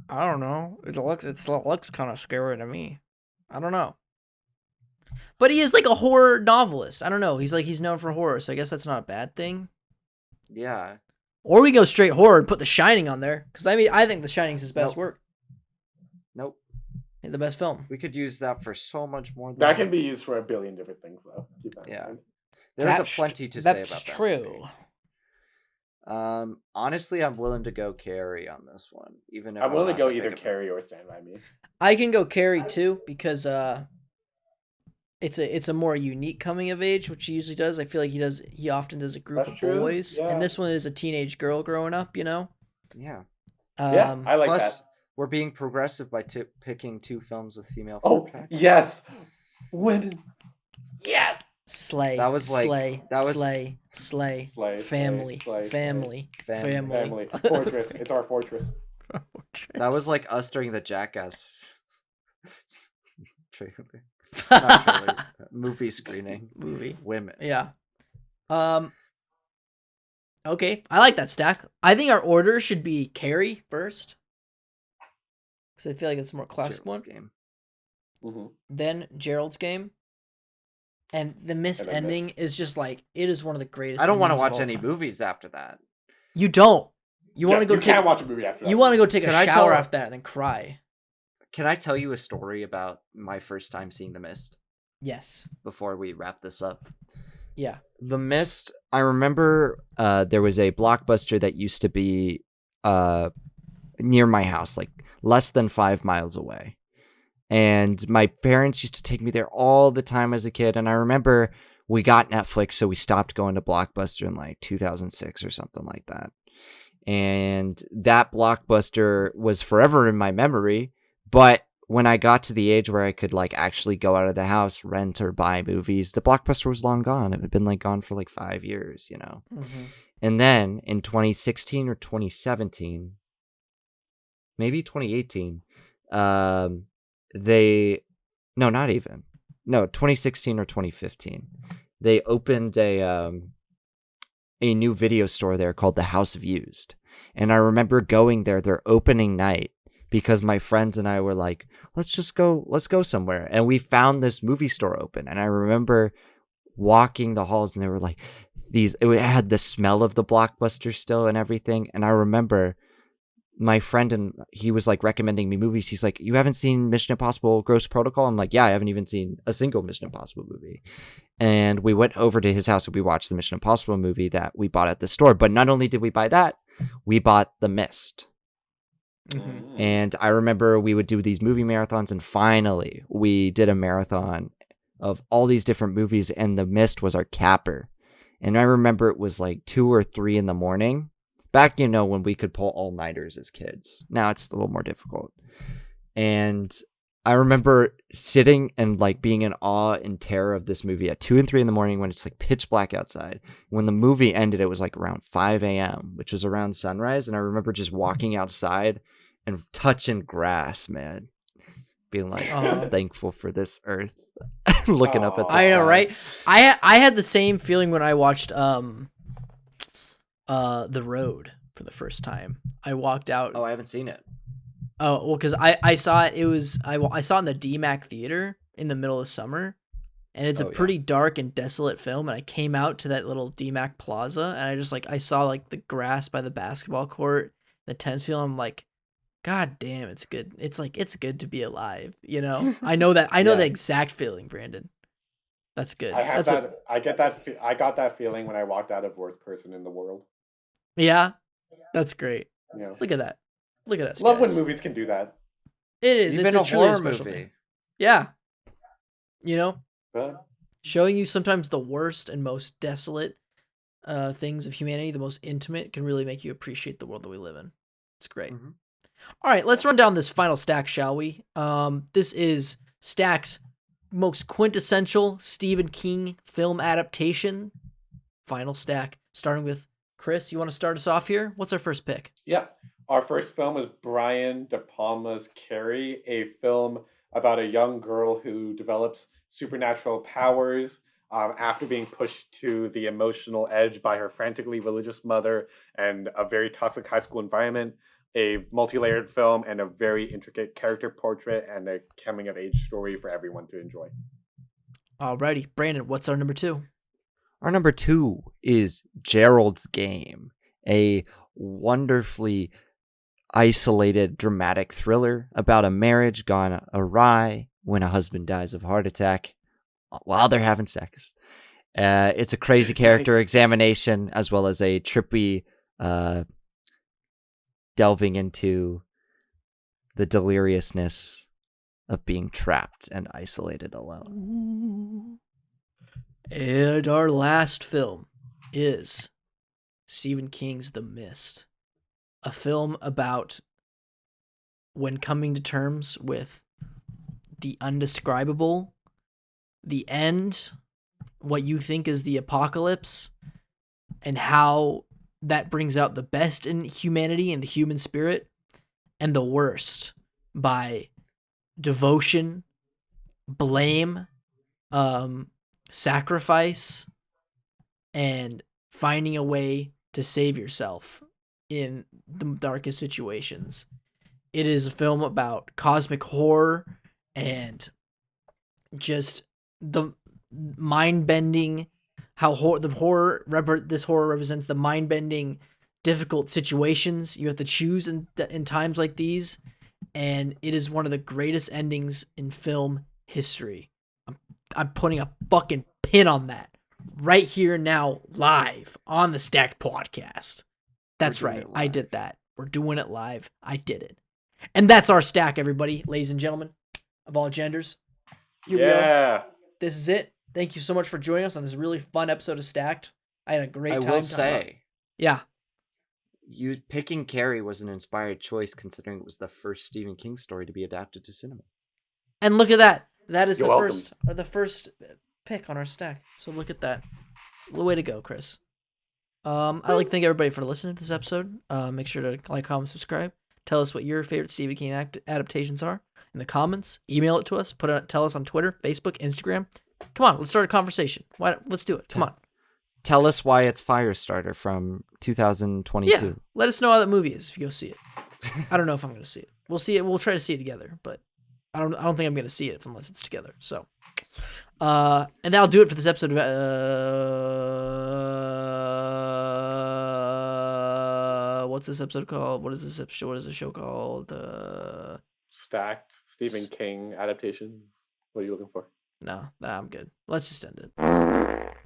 I don't know. It looks kind of scary to me. I don't know. But he is like a horror novelist. I don't know. He's known for horror, so I guess that's not a bad thing. Yeah. Or we go straight horror and put The Shining on there. Because I think The Shining is his best Nope. work. Nope. The best film. We could use that for so much more than That can be used for a billion different things, though. Keep that in Yeah. mind. There's a plenty to say about that. True. Honestly, I'm willing to go Carrie on this one, even if I'm willing to not go that either big of a- Carrie or Stand By Me. I can go Carrie too because it's a more unique coming of age, which he usually does. I feel like he often does a group That's of true, boys, yeah. and this one is a teenage girl growing up. You know. Yeah. Yeah, I like Plus, that. we're being progressive by picking 2 films with female Oh, protagonists. yes. When? Yes. Slay. That was like- slay. that was- slay. Slay. Slay, Family. slay, slay, Family. Family. Family. Fortress. It's our fortress. That was like us during the Jackass trailer. Not trailer, movie screening. movie. Women. Yeah. Okay, I like that stack. I think our order should be Carrie first, because I feel like it's a more classic Gerald's one. Game. Mm-hmm. Then Gerald's Game, and the Mist And then ending is just like it is one of the greatest. I don't want to endings of watch all any time. movies after that. You don't. You want to go You take. can't watch a movie after that. You want to go take Can a I shower tell- after that and then cry. Can I tell you a story about my first time seeing The Mist Yes. before we wrap this up? Yeah. The Mist, I remember there was a Blockbuster that used to be near my house, like less than 5 miles away. And my parents used to take me there all the time as a kid. And I remember we got Netflix, so we stopped going to Blockbuster in like 2006 or something like that. And that Blockbuster was forever in my memory. But when I got to the age where I could like actually go out of the house, rent or buy movies, the Blockbuster was long gone. It had been like gone for like 5 years, you know. Mm-hmm. And then in 2016 or 2017, maybe 2018, not even. No, 2016 or 2015. They opened a new video store there called the House of Used. And I remember going there their opening night because my friends and I were like, let's go somewhere. And we found this movie store open. And I remember walking the halls and they were like it had the smell of the Blockbuster still and everything. And I remember my friend, and he was like recommending me movies. He's like, you haven't seen Mission Impossible Ghost Protocol? I'm like, yeah, I haven't even seen a single Mission Impossible movie. And we went over to his house and we watched the Mission Impossible movie that we bought at the store. But not only did we buy that, we bought The Mist. Mm-hmm. And I remember we would do these movie marathons, and finally we did a marathon of all these different movies, and The Mist was our capper. And I remember it was like 2 or 3 in the morning. Back, when we could pull all-nighters as kids. Now it's a little more difficult. And I remember sitting and like being in awe and terror of this movie at 2 and 3 in the morning when it's like pitch black outside. When the movie ended, it was like around 5 a.m., which was around sunrise. And I remember just walking outside and touching grass, man. Being like, I'm thankful for this earth. Looking up at the I know, sky. right? I had the same feeling when I watched The Road for the first time. I walked out. Oh, I haven't seen it. Oh, well, because I saw it. It was I saw it in the DMAC theater in the middle of summer, and it's a pretty dark and desolate film. And I came out to that little DMAC plaza, and I just I saw like the grass by the basketball court, the tennis field. I'm like, God damn, it's good. It's like it's good to be alive. I know that. I know the exact feeling, Brandon. That's good. I have that. I get that. I got that feeling when I walked out of Worst Person in the World. Yeah, that's great. Yeah. Look at that. Look at us. Love guys. when movies can do that. It is. Even It's a truly horror special movie. thing. Yeah. But Showing you sometimes the worst and most desolate things of humanity, the most intimate, can really make you appreciate the world that we live in. It's great. Mhm. All right, let's run down this final stack, shall we? This is Stack's most quintessential Stephen King film adaptation. Final stack. Starting with Chris, you want to start us off here? What's our first pick? yeah, our first film is Brian De Palma's Carrie, a film about a young girl who develops supernatural powers after being pushed to the emotional edge by her frantically religious mother and a very toxic high school environment. A multi-layered film and a very intricate character portrait and a coming-of-age story for everyone to enjoy. Alrighty, Brandon, what's our number 2? Our number 2 is Gerald's Game, a wonderfully isolated dramatic thriller about a marriage gone awry when a husband dies of a heart attack while they're having sex. It's a crazy character Nice. examination as well as a trippy delving into the deliriousness of being trapped and isolated alone. And our last film is Stephen King's The Mist, a film about when coming to terms with the undescribable, the end, what you think is the apocalypse, and how that brings out the best in humanity and the human spirit, and the worst by devotion, blame, sacrifice, and finding a way to save yourself in the darkest situations. It is a film about cosmic horror and just the mind-bending, how this horror represents the mind-bending, difficult situations you have to choose in times like these, and it is one of the greatest endings in film history. I'm putting a fucking pin on that right here now, live on the Stacked Podcast. That's right, I did that. We're doing it live. I did it. And that's our stack, everybody, ladies and gentlemen of all genders. Here we go. This is it. Thank you so much for joining us on this really fun episode of Stacked. I had a great time. I will say, yeah, you picking Carrie was an inspired choice considering it was the first Stephen King story to be adapted to cinema. and look at that. That is You're the welcome. first pick on our stack. So look at that. Way to go, Chris. I'd like to thank everybody for listening to this episode. Make sure to like, comment, subscribe. Tell us what your favorite Stephen King adaptations are in the comments. Email it to us. Tell us on Twitter, Facebook, Instagram. Come on, let's start a conversation. Let's do it. Come on. Tell us why it's Firestarter from 2022. Yeah, let us know how that movie is if you go see it. I don't know if I'm going to see it. We'll see it. We'll try to see it together, but I don't think I'm going to see it unless it's together. So, and that'll do it for this episode of what's this episode called? What is this show? What is the show called? Stacked Stephen King adaptations. What are you looking for? No, I'm good. Let's just end it.